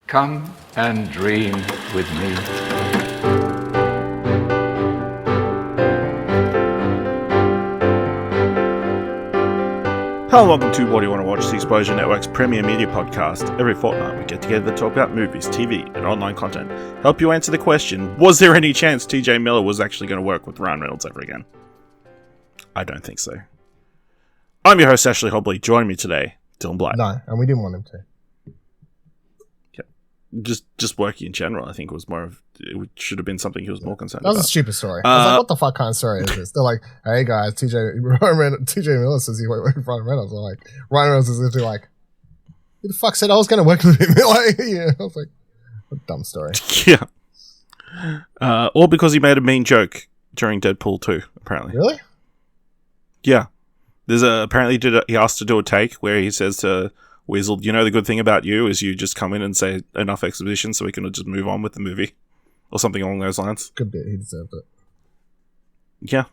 Come and dream with me. Hello and welcome to What Do You Want to Watch, the Exposure Network's premier media podcast. Every fortnight we get together to talk about movies, TV, and online content. Help you answer the question, was there any chance TJ Miller was actually going to work with Ryan Reynolds ever again? I don't think so. I'm your host, Ashley Hobley. Joining me today, Dylan Blight. No, and we didn't want him to. Just working in general, I think was more of, it should have been something he was more concerned about. That was about. a stupid story. I was like, what the fuck kind of story is this? They're like, hey guys, TJ Miller says he won't work with Ryan Reynolds. I'm like, Ryan Reynolds is literally like, who the fuck said I was going to work with him? Like, yeah, I was like, what a dumb story. Yeah. All because he made a mean joke during Deadpool 2, apparently. Really? Yeah. There's apparently he asked to do a take where he says to Weasel, you know, the good thing about you is you just come in and say enough exposition so we can just move on with the movie. Or something along those lines. Good bit. He deserved it. Yeah.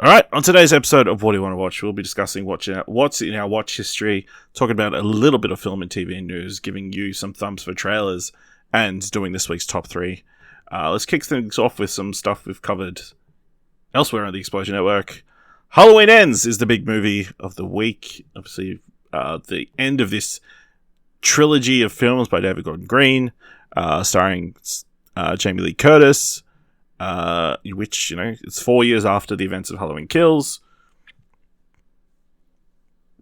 Alright, on today's episode of What Do You Want to Watch, we'll be discussing what's in our watch history, talking about a little bit of film and TV news, giving you some thumbs for trailers, and doing this week's top 3. Let's kick things off with some stuff we've covered elsewhere on the Exposure Network. Halloween Ends is the big movie of the week. Obviously, the end of this trilogy of films by David Gordon Green, starring Jamie Lee Curtis, which, you know, it's 4 years after the events of Halloween Kills.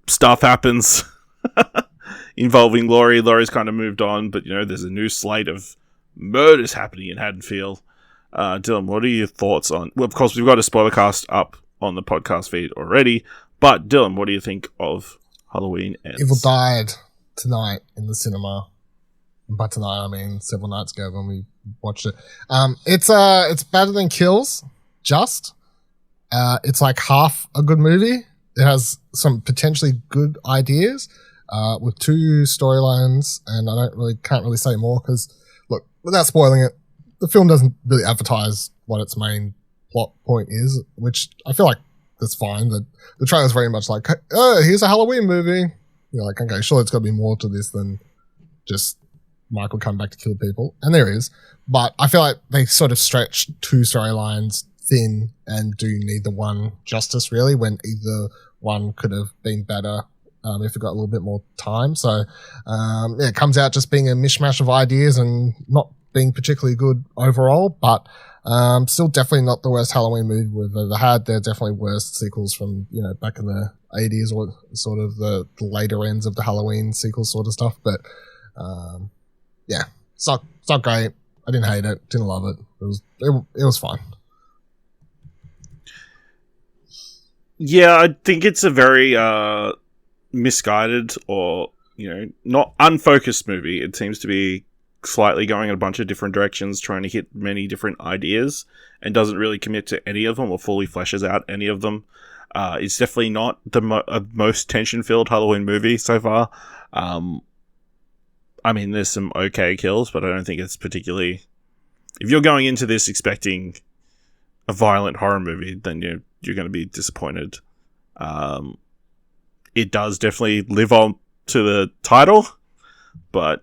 Stuff happens involving Laurie. Laurie's kind of moved on, but, you know, there's a new slate of murders happening in Haddonfield. Dylan, what are your thoughts on... Well, of course, we've got a spoiler cast up on the podcast feed already, but Dylan, what do you think of Halloween Ends? Evil died tonight in the cinema. By tonight, I mean several nights ago when we watched it. It's better than Kills, just. It's like half a good movie. It has some potentially good ideas with two storylines, and I can't really say more because, look, without spoiling it, the film doesn't really advertise what its main plot point is, which I feel like that's fine. The trailer's very much like, oh, here's a Halloween movie. You're like, okay, sure, it's got to be more to this than just Michael come back to kill people. And there is. But I feel like they sort of stretch two storylines thin and do neither one justice, really, when either one could have been better if it got a little bit more time. So, it comes out just being a mishmash of ideas and not being particularly good overall, but still definitely not the worst Halloween movie we've ever had. There are definitely worse sequels from, you know, back in the 80s or sort of the later ends of the Halloween sequel sort of stuff. But, yeah, it's not great. I didn't hate it. Didn't love it. It was fine. Yeah, I think it's a very misguided or, you know, not unfocused movie. It seems to be slightly going in a bunch of different directions, trying to hit many different ideas, and doesn't really commit to any of them or fully fleshes out any of them. It's definitely not the most tension-filled Halloween movie so far. I mean, there's some okay kills, but I don't think it's particularly... If you're going into this expecting a violent horror movie, then you're going to be disappointed. It does definitely live on to the title, but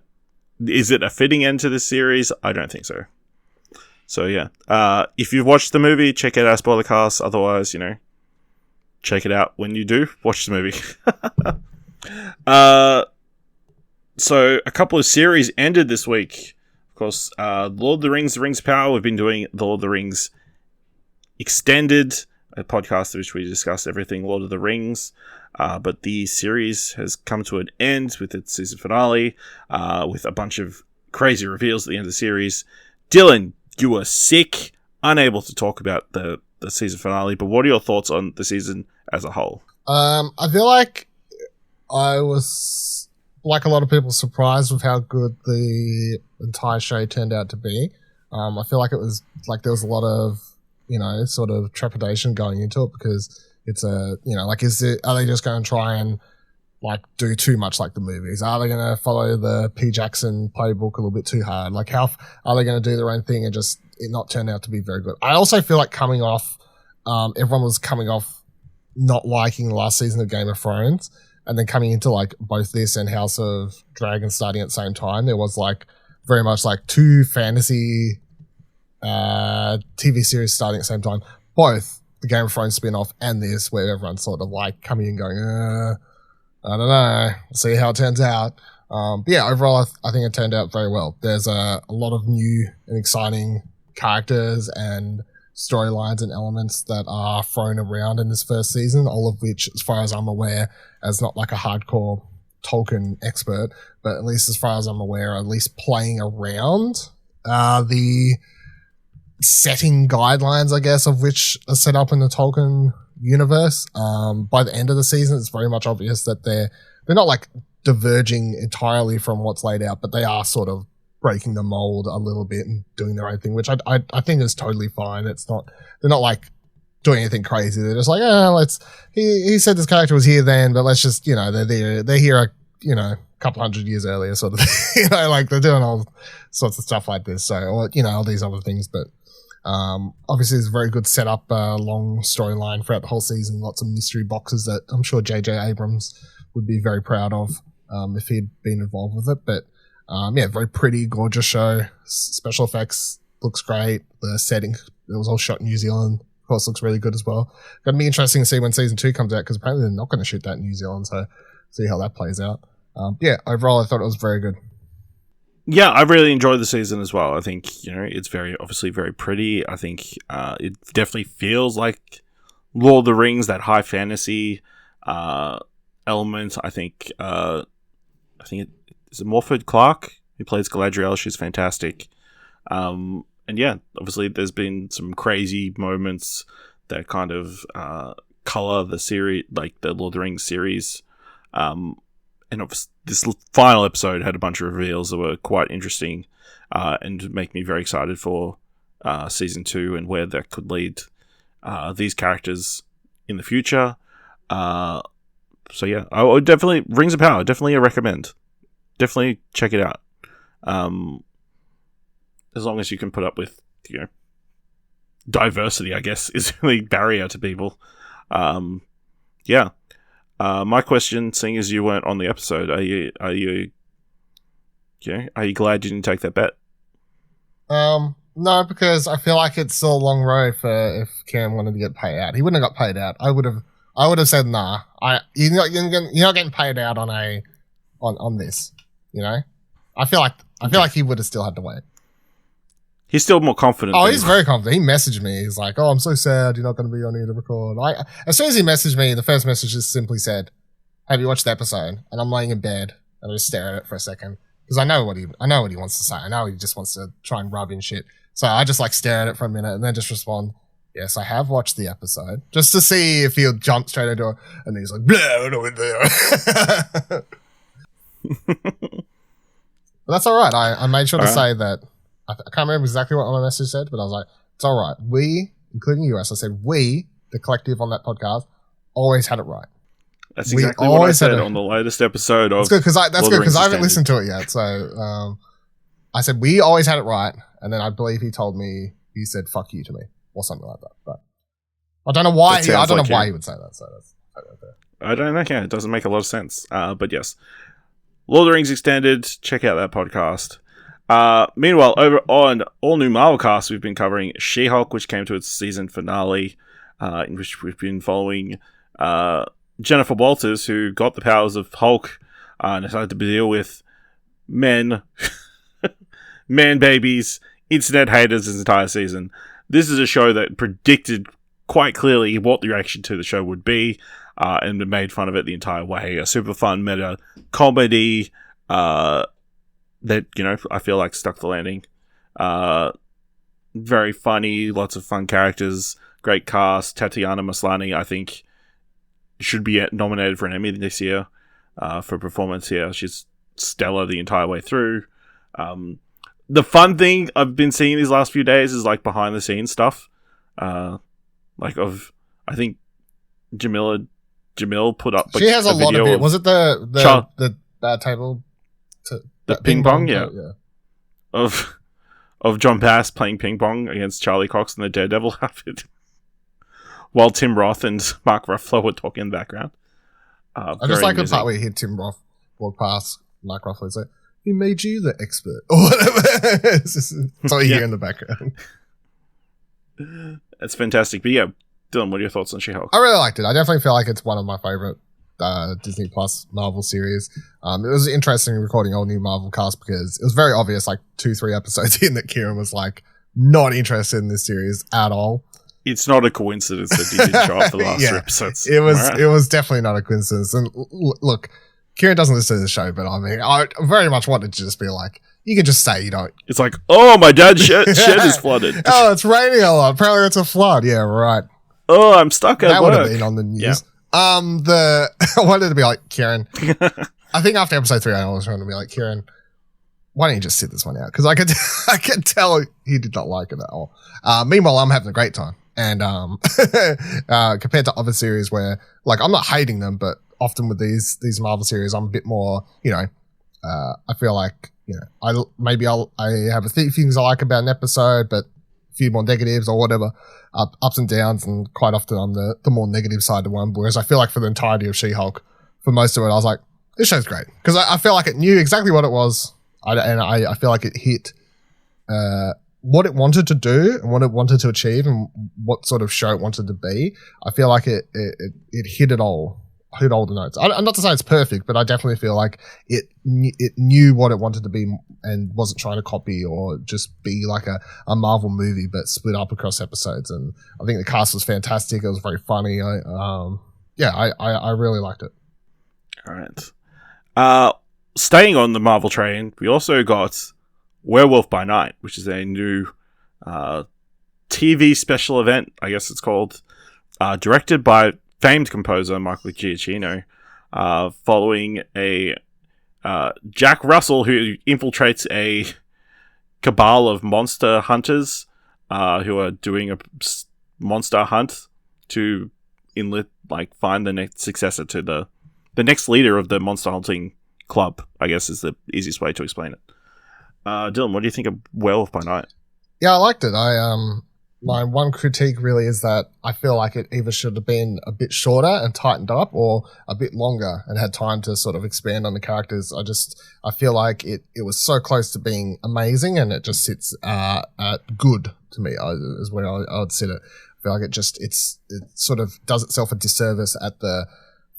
is it a fitting end to this series? I don't think so. So, yeah. If you've watched the movie, check out our spoiler cast. Otherwise, you know, check it out when you do watch the movie. So, a couple of series ended this week. Of course, Lord of the Rings, The Rings of Power. We've been doing the Lord of the Rings Extended, a podcast in which we discuss everything Lord of the Rings. But the series has come to an end with its season finale, with a bunch of crazy reveals at the end of the series. Dylan, you were sick, unable to talk about the season finale, but what are your thoughts on the season as a whole? I feel like I was, like a lot of people, surprised with how good the entire show turned out to be. I feel like it was, like, there was a lot of, you know, sort of trepidation going into it because it's a, you know, like, are they just going to try and, like, do too much like the movies? Are they going to follow the P. Jackson playbook a little bit too hard? Like, how are they going to do their own thing and just it not turn out to be very good? I also feel like coming off, everyone was coming off not liking the last season of Game of Thrones. and then coming into like both this and House of Dragon starting at the same time, there was like very much like two fantasy TV series starting at the same time. Both the Game of Thrones spin-off and this, where everyone's sort of like coming in going, I don't know, we'll see how it turns out. But yeah, overall, I think it turned out very well. There's a lot of new and exciting characters and storylines and elements that are thrown around in this first season, all of which, as far as I'm aware, as not like a hardcore Tolkien expert, but at least as far as I'm aware, at least playing around the setting guidelines, I guess, of which are set up in the Tolkien universe. By the end of the season, it's very much obvious that they're not like diverging entirely from what's laid out, but they are sort of breaking the mold a little bit and doing their own thing, which I think is totally fine. They're not like doing anything crazy. They're just like, he said this character was here then, but let's just, they're here, a couple hundred years earlier, sort of, like they're doing all sorts of stuff like this. So, or, all these other things, but obviously it's a very good setup, long storyline throughout the whole season. Lots of mystery boxes that I'm sure J.J. Abrams would be very proud of if he'd been involved with it. But very pretty, gorgeous show. Special effects looks great. The setting, it was all shot in New Zealand. Of course, looks really good as well. Going to be interesting to see when season 2 comes out, because apparently they're not going to shoot that in New Zealand. So see how that plays out. Overall, I thought it was very good. Yeah, I really enjoyed the season as well. I think, it's obviously very pretty. I think it definitely feels like Lord of the Rings, that high fantasy element. I think it's Morford Clark who plays Galadriel. She's fantastic. And yeah, obviously there's been some crazy moments that kind of color the series, like the Lord of the Rings series. And this final episode had a bunch of reveals that were quite interesting and make me very excited for season 2 and where that could lead these characters in the future. So yeah, I would definitely, Rings of Power, definitely a recommend. Definitely check it out. As long as you can put up with, diversity, I guess, is really a barrier to people. My question, seeing as you weren't on the episode, are you glad you didn't take that bet? No, because I feel like it's still a long road for if Cam wanted to get paid out. He wouldn't have got paid out. I would have said nah. You're not getting paid out on this. I feel like he would have still had to wait. He's still more confident. Oh, he's very confident. He messaged me. He's like, "Oh, I'm so sad you're not going to be on here to record." As soon as he messaged me, the first message just simply said, "Have you watched the episode?" And I'm laying in bed and I just stare at it for a second because I know what he wants to say. I know he just wants to try and rub in shit. So I just stare at it for a minute and then just respond, "Yes, I have watched the episode," just to see if he'll jump straight into it. And he's like, "Blah, I know it there." But that's all right. I made sure to say that. I can't remember exactly what my message said, but I was like, it's all right. We, including you, as I said, we, the collective on that podcast, always had it right. That's exactly what I said on the latest episode of. That's good because I haven't listened to it yet. So I said we always had it right, and then I believe he told me he said "fuck you" to me or something like that. But I don't know why. I don't know why he would say that. So that's totally fair. I don't know. Yeah, it doesn't make a lot of sense. But yes, Lord of the Rings Extended. Check out that podcast. Meanwhile, over on all new Marvel cast, we've been covering She-Hulk, which came to its season finale, in which we've been following Jennifer Walters, who got the powers of Hulk and decided to deal with men, man babies, internet haters this entire season. This is a show that predicted quite clearly what the reaction to the show would be, and made fun of it the entire way. A super fun meta comedy, that, I feel like stuck the landing. Very funny, lots of fun characters, great cast. Tatiana Maslany, I think, should be nominated for an Emmy this year for performance here. She's stellar the entire way through. The fun thing I've been seeing these last few days is behind the scenes stuff. I think Jamil put up. She has a lot of it. Was it the table? The ping pong, yeah. Of John Bass playing ping pong against Charlie Cox in the Daredevil outfit, while Tim Roth and Mark Ruffalo were talking in the background. I just very like the amusing. part where he hit Tim Roth walk past Mark Ruffalo. It's like, who made you the expert? Or whatever. It's all you hear in the background. That's fantastic. But yeah, Dylan, what are your thoughts on She-Hulk? I really liked it. I definitely feel like it's one of my favorite Disney Plus Marvel series. It was interesting recording all new Marvel cast because it was very obvious, like 2-3 episodes in, that Kieran was like not interested in this series at all. It's not a coincidence that he didn't show up for the last 3 episodes. It was definitely not a coincidence. And look, Kieran doesn't listen to the show, but I mean, I very much wanted to just be like, you can just say you don't. It's like, oh, my dad's shed is flooded. Oh, it's raining a lot. Apparently it's a flood. Yeah, right. Oh, I'm stuck at that work. That would have been on the news. Yeah. I wanted to be like, Kieran, I think after episode 3, I was trying to be like, Kieran, why don't you just sit this one out? Because I could tell he did not like it at all. Meanwhile, I'm having a great time. And compared to other series where, like, I'm not hating them, but often with these Marvel series, I'm a bit more, I feel like, I have a few things I like about an episode, but a few more negatives or whatever, ups and downs, and quite often I'm the more negative side of one. Whereas I feel like for the entirety of She-Hulk, for most of it, I was like, this show's great. Because I feel like it knew exactly what it was, and I feel like it hit what it wanted to do and what it wanted to achieve and what sort of show it wanted to be. I feel like it hit it all. Hit all the notes. I'm not to say it's perfect, but I definitely feel like it knew what it wanted to be and wasn't trying to copy or just be like a Marvel movie, but split up across episodes. And I think the cast was fantastic. It was very funny. I really liked it. All right. Staying on the Marvel train, we also got Werewolf by Night, which is a new TV special event, I guess it's called, directed by famed composer Michael Giacchino, following a Jack Russell who infiltrates a cabal of monster hunters who are doing a monster hunt to find the next successor to the next leader of the monster hunting club, I guess is the easiest way to explain it. Dylan, what do you think of Werewolf by Night? Yeah, I liked it. My one critique really is that I feel like it either should have been a bit shorter and tightened up or a bit longer and had time to sort of expand on the characters. I feel like it was so close to being amazing, and it just sits at good to me is where I would sit it. I feel like it sort of does itself a disservice at the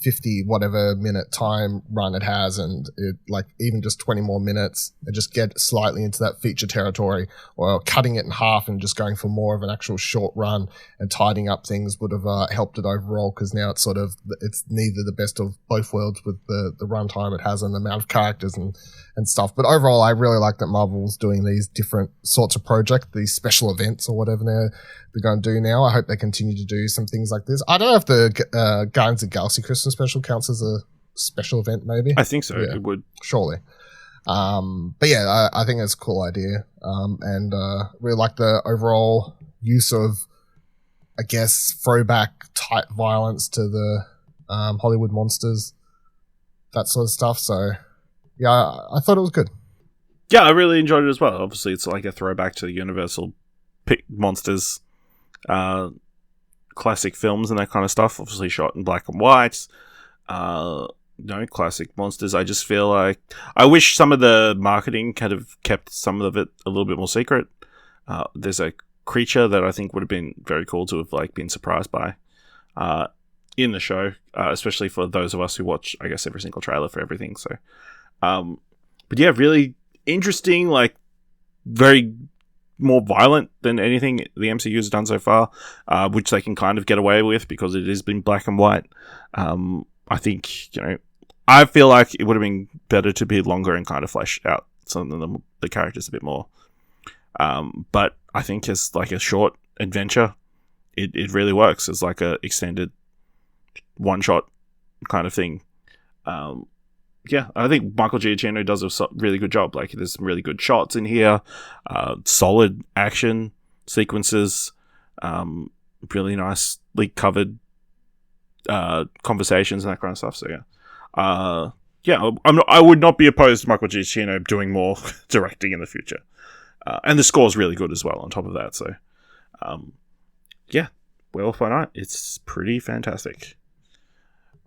50 whatever minute time run it has, and it, like, even just 20 more minutes and just get slightly into that feature territory, or cutting it in half and just going for more of an actual short run and tidying up things would have helped it overall, because now it's neither the best of both worlds with the runtime it has and the amount of characters and stuff. But overall, I really like that Marvel's doing these different sorts of projects, these special events or whatever they're going to do now. I hope they continue to do some things like this. I don't know if the Guardians of the Galaxy Christmas special counts as a special event, maybe. I think so. Yeah, it would. Surely. But yeah, I think it's a cool idea. And really like the overall use of, I guess, throwback type violence to the Hollywood monsters, that sort of stuff. So yeah, I thought it was good. Yeah, I really enjoyed it as well. Obviously, it's like a throwback to the Universal monsters, classic films and that kind of stuff. Obviously shot in black and white. Classic monsters. I just feel like I wish some of the marketing kind of kept some of it a little bit more secret. There's a creature that I think would have been very cool to have been surprised by in the show, especially for those of us who watch, I guess, every single trailer for everything. So, but yeah, really interesting, very more violent than anything the MCU has done so far, which they can kind of get away with because it has been black and white. I think, I feel like it would have been better to be longer and kind of flesh out some of the characters a bit more. But I think as a short adventure, it really works as a extended one-shot kind of thing. I think Michael Giacchino does a really good job. There's some really good shots in here, solid action sequences, really nicely covered conversations and that kind of stuff. So I would not be opposed to Michael Giacchino doing more directing in the future. And the score's really good as well on top of that. So, Werewolf by Night, it's pretty fantastic.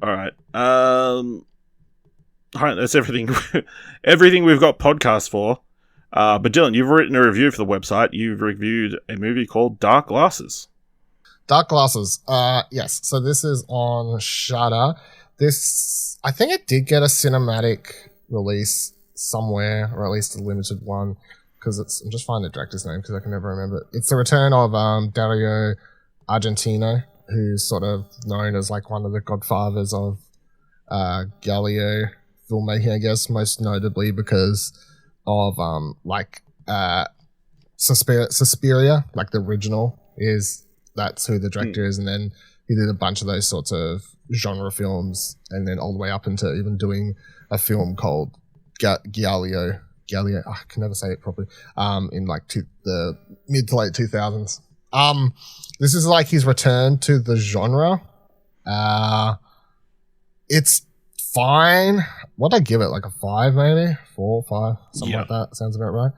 All right. All right, that's everything. Everything we've got podcasts for. But Dylan, you've written a review for the website. You've reviewed a movie called Dark Glasses. Dark Glasses. Yes. So this is on Shudder. This, I think it did get a cinematic release somewhere, or at least a limited one, because I'm just finding the director's name because I can never remember it. It's the return of Dario Argentino, who's sort of known as like one of the godfathers of Galileo filmmaking, I guess, most notably because of Suspiria, like the original that's who the director is, and then he did a bunch of those sorts of genre films, and then all the way up into even doing a film called Galileo, I can never say it properly, in like the mid to late 2000s. This is like his return to the genre. It's fine. What'd I give it? Like a 5 maybe? 4, 5, something like that. Sounds about right.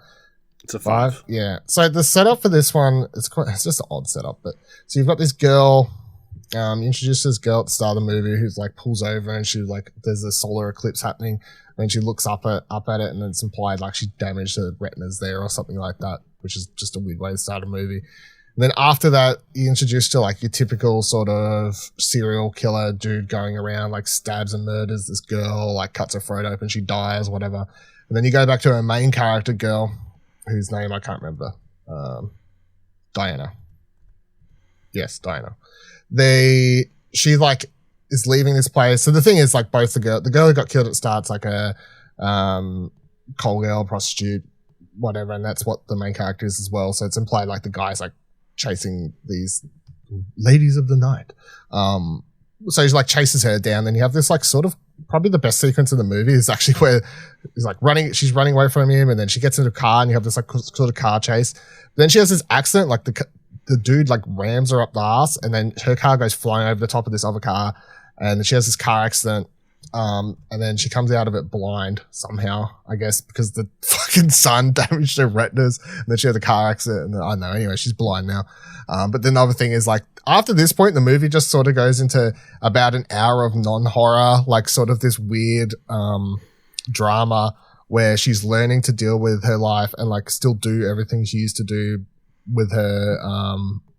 It's a 5. Yeah. So the setup for this one, it's just an odd setup, but so you've got this girl, introduced this girl at the start of the movie who's like pulls over and she like, there's a solar eclipse happening, and she looks up at it, and it's implied like she damaged her retinas there or something like that, which is just a weird way to start a movie. And then after that, you introduce to like your typical sort of serial killer dude going around, like stabs and murders this girl, like cuts her throat open, she dies, whatever. And then you go back to her main character girl, whose name I can't remember. Diana. Yes, Diana. She like is leaving this place. So the thing is, like, both the girl who got killed at the start's like a call girl, prostitute, whatever, and that's what the main character is as well. So it's implied like the guy's like chasing these ladies of the night. So he like chases her down. Then you have this like sort of probably the best sequence in the movie is actually where he's like she's running away from him, and then she gets into a car, and you have this like sort of car chase. Then she has this accident, like the dude like rams her up the ass, and then her car goes flying over the top of this other car, and she has this car accident. And then she comes out of it blind somehow, I guess, because the fucking sun damaged her retinas, and then she had a car accident, and I don't know, anyway, she's blind now. But then the other thing is, like, after this point, the movie just sort of goes into about an hour of non-horror, like sort of this weird drama where she's learning to deal with her life and like still do everything she used to do with her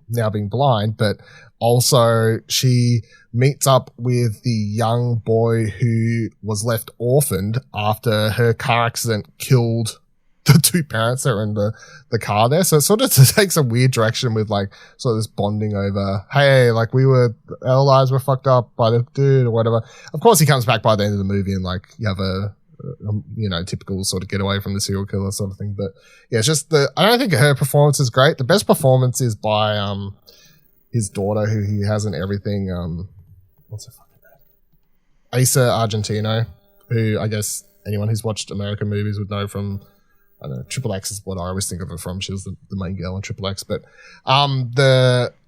now being blind, but also she meets up with the young boy who was left orphaned after her car accident killed the two parents that were in the car there. So it sort of takes a weird direction with like sort of this bonding over, hey, like our lives were fucked up by the dude or whatever. Of course he comes back by the end of the movie and like you have a typical sort of get away from the serial killer sort of thing. But yeah, it's just I don't think her performance is great. The best performance is by his daughter, who he has in everything. What's her fucking name? Asa Argentino, who I guess anyone who's watched American movies would know from, I don't know, Triple X is what I always think of her from. She was the main girl in Triple X. But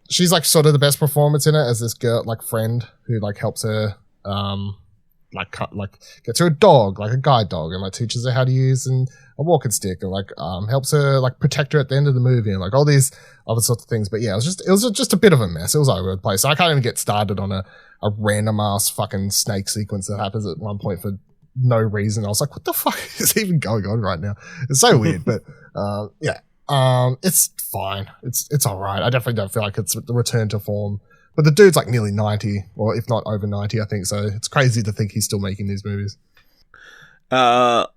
she's like sort of the best performance in it as this girl, like friend who like helps her gets her a dog, like a guide dog, and like teaches her how to use a walking stick, and like helps her like protect her at the end of the movie, and like all these other sorts of things. But yeah, it was just a bit of a mess. It was all over the place. So I can't even get started on a random ass fucking snake sequence that happens at one point for no reason. I was like, what the fuck is even going on right now? It's so weird, but yeah. It's fine. It's all right. I definitely don't feel like it's the return to form. But the dude's like nearly 90, or if not over 90, I think. So it's crazy to think he's still making these movies. So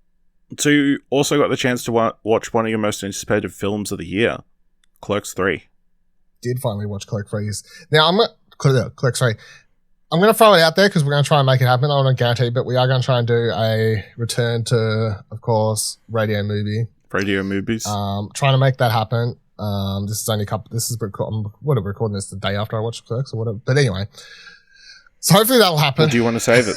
you also got the chance to watch one of your most anticipated films of the year, Clerks 3. Did finally watch Clerks 3. Now, Clerks 3. I'm going to throw it out there because we're going to try and make it happen. I don't guarantee, but we are going to try and do a return to, of course, radio movies. Trying to make that happen. This is only we're recording this the day after I watch Clerks or whatever. But anyway, so hopefully that'll happen. Or do you want to save it?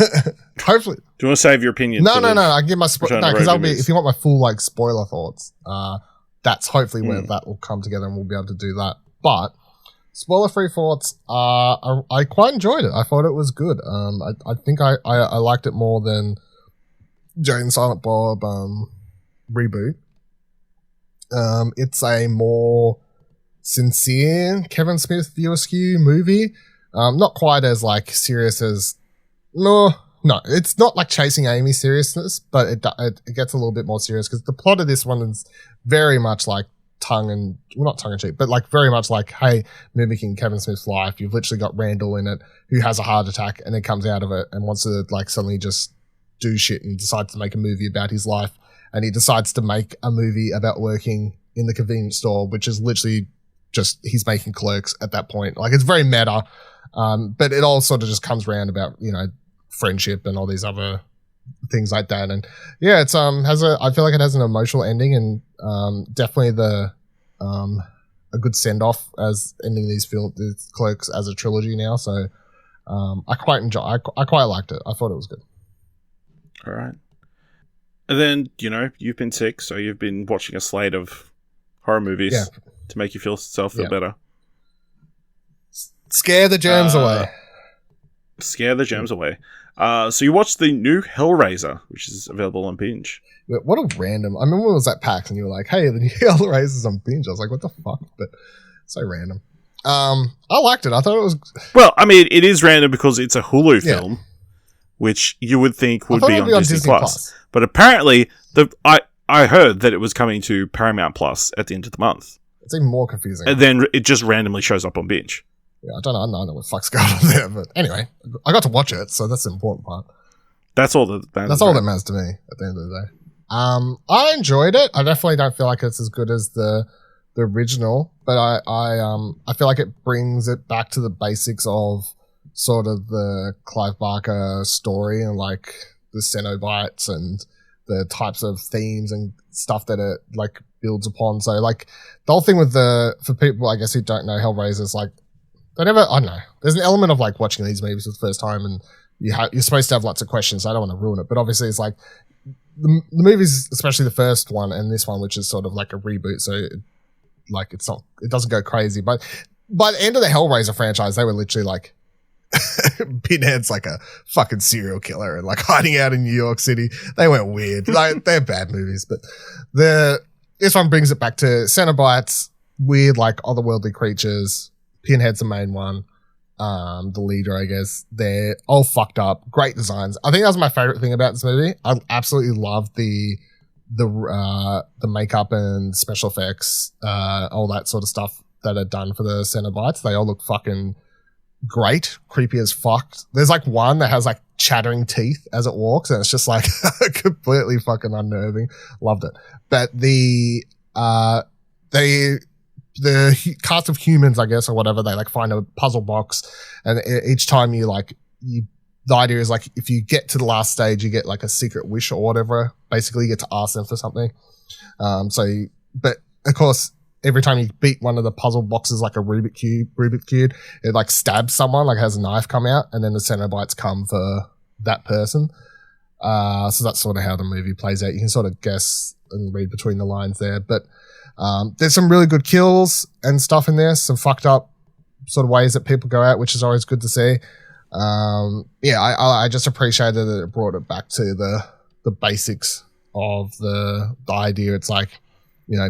Hopefully. Do you want to save your opinion? No. I give my because that'll be, if you want my full like spoiler thoughts. That's hopefully where that will come together and we'll be able to do that. But spoiler-free thoughts. I quite enjoyed it. I thought it was good. I think I liked it more than Jay and Silent Bob reboot. It's a more sincere Kevin Smith view askew movie. Not quite as like serious as No, it's not like Chasing Amy seriousness, but it gets a little bit more serious because the plot of this one is very much like not tongue in cheek, but like very much like, hey, mimicking Kevin Smith's life. You've literally got Randall in it who has a heart attack and then comes out of it and wants to like suddenly just do shit and decides to make a movie about his life. And he decides to make a movie about working in the convenience store, which is literally just he's making Clerks at that point. Like it's very meta, but it all sort of just comes around about, you know, friendship and all these other things like that. And yeah, it's I feel like it has an emotional ending and definitely a good send off as ending these Clerks as a trilogy now. So I quite liked it. I thought it was good. All right. And then, you know, you've been sick, so you've been watching a slate of horror movies to make you feel better. Scare the germs away. Scare the germs away. So you watched the new Hellraiser, which is available on Binge. What a random... I remember when it was at PAX and you were like, hey, the new Hellraiser's on Binge. I was like, what the fuck? But so random. I liked it. I thought it was... Well, I mean, it is random because it's a Hulu film, which you would think would be on Disney Plus. But apparently, I heard that it was coming to Paramount Plus at the end of the month. It's even more confusing. And then it just randomly shows up on Binge. Yeah, I don't know what the fuck's going on there. But anyway, I got to watch it, so that's the important part. That's all that matters. That's all that matters to me at the end of the day. I enjoyed it. I definitely don't feel like it's as good as the original, but I feel like it brings it back to the basics of sort of the Clive Barker story and like the Cenobites and the types of themes and stuff that it like builds upon. So like the whole thing with for people I guess who don't know Hellraiser is like I don't know. There's an element of like watching these movies for the first time and you're supposed to have lots of questions. So I don't want to ruin it, but obviously it's like the movies, especially the first one and this one, which is sort of like a reboot. So like it doesn't go crazy, but by the end of the Hellraiser franchise, they were literally like, Pinhead's like a fucking serial killer and like hiding out in New York City. They went weird. Like they're bad movies, but this one brings it back to Cenobites, weird like otherworldly creatures. Pinhead's the main one. The leader, I guess. They're all fucked up. Great designs. I think that was my favorite thing about this movie. I absolutely love the makeup and special effects, all that sort of stuff that are done for the Cenobites. They all look fucking great, creepy as fuck. There's like one that has like chattering teeth as it walks, and it's just like completely fucking unnerving. Loved it. But the cast of humans, I guess, or whatever, they like find a puzzle box, and each time the idea is like if you get to the last stage, you get like a secret wish or whatever. Basically, you get to ask them for something. But of course, every time you beat one of the puzzle boxes, like a Rubik's Cube, it like stabs someone, like has a knife come out, and then the Cenobites come for that person. So that's sort of how the movie plays out. You can sort of guess and read between the lines there, but there's some really good kills and stuff in there, some fucked up sort of ways that people go out, which is always good to see. I just appreciated that it brought it back to the basics of the idea. It's like, you know,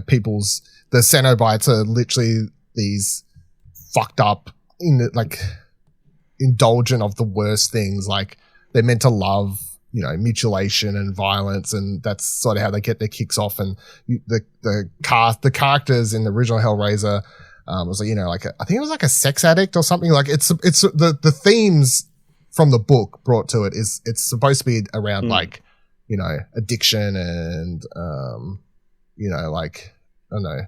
the Cenobites are literally these fucked up, indulgent of the worst things. Like they're meant to love, you know, mutilation and violence, and that's sort of how they get their kicks off. And the characters in the original Hellraiser was like, you know, like I think it was like a sex addict or something. Like it's the themes from the book brought to it is it's supposed to be around like, you know, addiction and you know, like I don't know,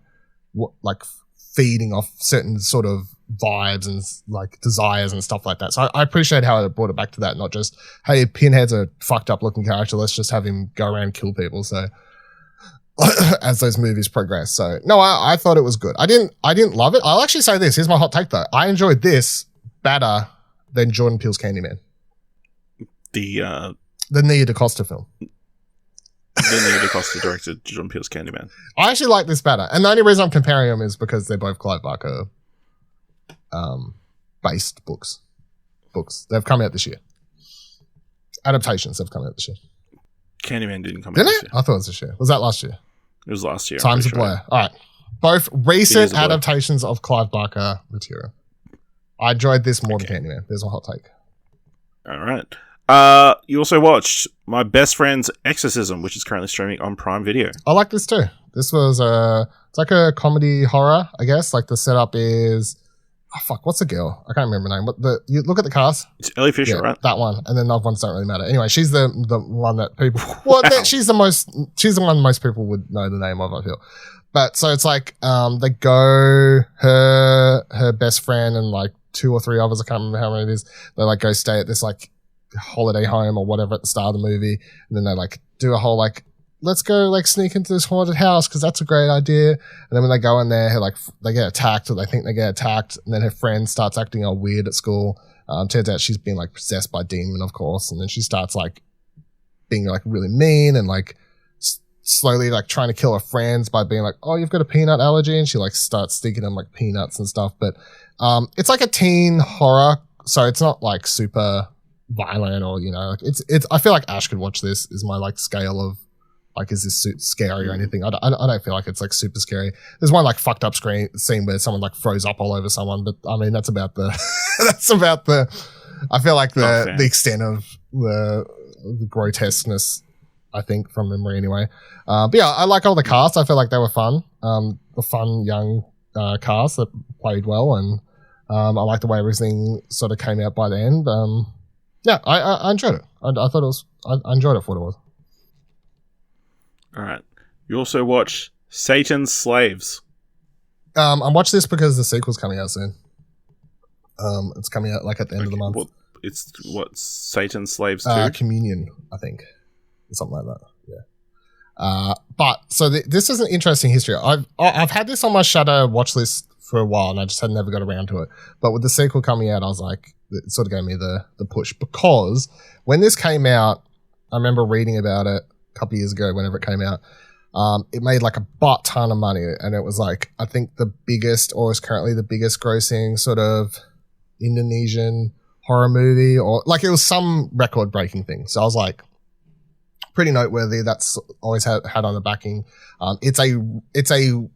what like feeding off certain sort of vibes and like desires and stuff like that. So I appreciate how it brought it back to that, not just, hey, Pinhead's a fucked up looking character, let's just have him go around and kill people. So as those movies progress. So no, I thought it was good. I didn't love it. I'll actually say this. Here's my hot take though. I enjoyed this better than Jordan Peele's Candyman. The Nia DaCosta film. The Nia DaCosta directed Jordan Peele's Candyman. I actually like this better. And the only reason I'm comparing them is because they're both Clive Barker based books. They've come out this year. Adaptations have come out this year. Candyman didn't come out Didn't this it? year. I thought it was this year. Was that last year? It was last year. Time's a blur. All right. Both recent adaptations of Clive Barker material. I enjoyed this more than Candyman. There's a hot take. All right. You also watched My Best Friend's Exorcism, which is currently streaming on Prime Video. I like this too. This was it's like a comedy horror, I guess. Like the setup is, what's the girl? I can't remember her name. But you look at the cast. It's Ellie Fisher, right? That one, and then the other ones don't really matter. Anyway, she's the one that people. Well, she's the one most people would know the name of, I feel. But so it's like they go her best friend and like 2 or 3 others. I can't remember how many it is. They like go stay at this like holiday home or whatever at the start of the movie, and then they like do a whole like, let's go like sneak into this haunted house because that's a great idea. And then when they go in there, like they get attacked, or they think they get attacked, and then her friend starts acting all weird at school. Turns out she's been like possessed by demon, of course, and then she starts like being like really mean and like slowly like trying to kill her friends by being like, oh, you've got a peanut allergy, and she like starts sticking them like peanuts and stuff. But it's like a teen horror, so it's not like super violent or, you know, like it's I feel like Ash could watch this, is my like scale of like, is this scary or anything? I don't feel like it's like super scary. There's one like fucked up scene where someone like froze up all over someone, but I mean that's about the I feel like the extent of the grotesqueness, I think, from memory anyway. But yeah, I like all the cast. I feel like they were fun. The fun young cast that played well, and I like the way everything sort of came out by the end. Yeah, I enjoyed it. I thought it was. I enjoyed it for what it was. All right. You also watch Satan's Slaves. I watched this because the sequel's coming out soon. It's coming out like at the end of the month. It's Satan's Slaves 2? Communion, I think, something like that. Yeah. But so this is an interesting history. I've had this on my Shadow watch list for a while, and I just had never got around to it. But with the sequel coming out, I was like, it sort of gave me the push, because when this came out, I remember reading about it a couple of years ago, whenever it came out. It made like a butt ton of money, and it was like, I think the biggest, or is currently the biggest grossing sort of Indonesian horror movie, or like it was some record breaking thing. So I was like, pretty noteworthy. That's always had on the backing. It's a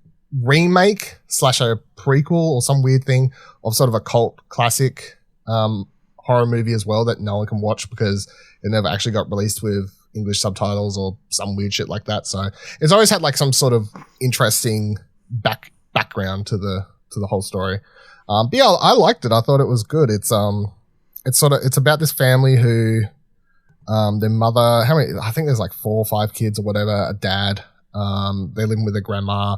remake / a prequel or some weird thing of sort of a cult classic horror movie as well that no one can watch because it never actually got released with English subtitles or some weird shit like that. So it's always had like some sort of interesting background to the whole story. But yeah, I liked it. I thought it was good. It's about this family who their mother, I think there's like 4 or 5 kids or whatever, a dad, they're living with their grandma,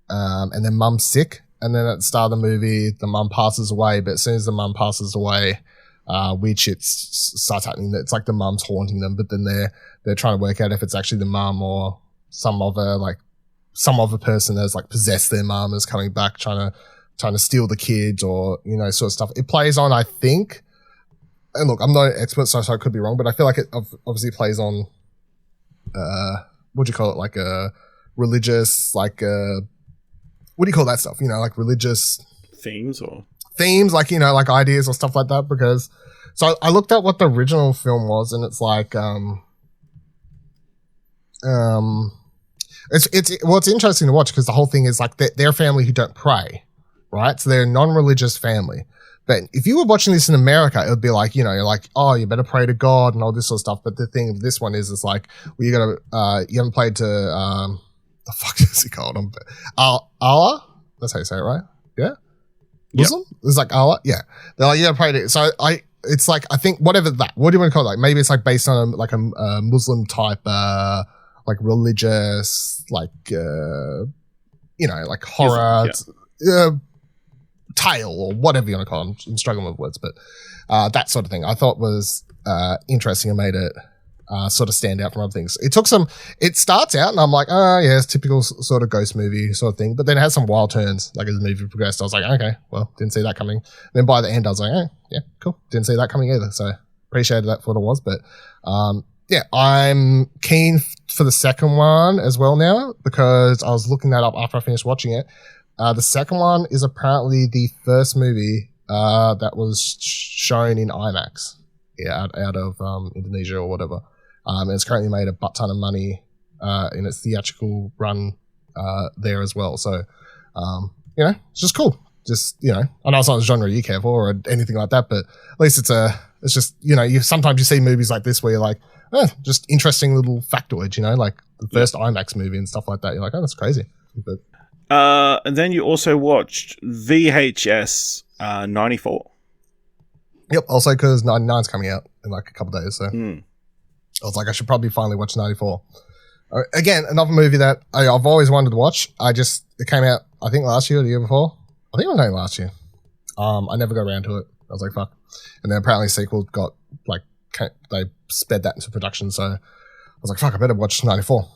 and their mum's sick. And then at the start of the movie, the mum passes away, but as soon as the mum passes away, weird shit starts happening. It's like the mum's haunting them, but then they're trying to work out if it's actually the mum or some other person that's like possessed their mum is coming back trying to steal the kids, or, you know, sort of stuff. It plays on, I think, and look, I'm no expert, so I could be wrong, but I feel like it obviously plays on, what do you call it? Like a religious, like what do you call that stuff? You know, like religious themes, like, you know, like ideas or stuff like that. Because so I looked at what the original film was, and it's like it's interesting to watch because the whole thing is like they're a family who don't pray, right? So they're a non-religious family. But if you were watching this in America, it would be like, you know, you're like, oh, you better pray to God and all this sort of stuff. But the thing of this one is, it's like, well, you haven't played to, the fuck is it called? Allah? That's how you say it, right? Yeah? Muslim? Yep. It's like Allah? Yeah. They're like, you gotta pray to, so it's like, I think, what do you want to call it? Like, maybe it's like based on a Muslim type, like religious, like, you know, like horror, tale or whatever you want to call them. I'm struggling with words, but that sort of thing I thought was interesting and made it sort of stand out from other things. It starts out and I'm like, oh yeah, it's typical sort of ghost movie sort of thing, but then it has some wild turns. Like as the movie progressed, I was like, okay, well, didn't see that coming. And then by the end, I was like, yeah, cool, didn't see that coming either. So appreciated that for what it was, but yeah, I'm keen for the second one as well now because I was looking that up after I finished watching it. The second one is apparently the first movie that was shown in IMAX, out of Indonesia or whatever. And it's currently made a butt ton of money in its theatrical run there as well. So, you know, it's just cool. Just, you know, I know it's not a genre you care for or anything like that, but at least it's a It's just, sometimes you see movies like this where you're like, just interesting little factoid, like the first IMAX movie and stuff like that. You're like, oh, that's crazy. But and then you also watched VHS 94. Yep. Also, because 99's coming out in like a couple of days, so I was like, I should probably finally watch 94. Again, another movie that I've always wanted to watch. It came out, I think, last year or the year before. I think it was only last year. I never got around to it. I was like, fuck. And then apparently sequel got, like, they sped that into production, so I was like, fuck, I better watch 94.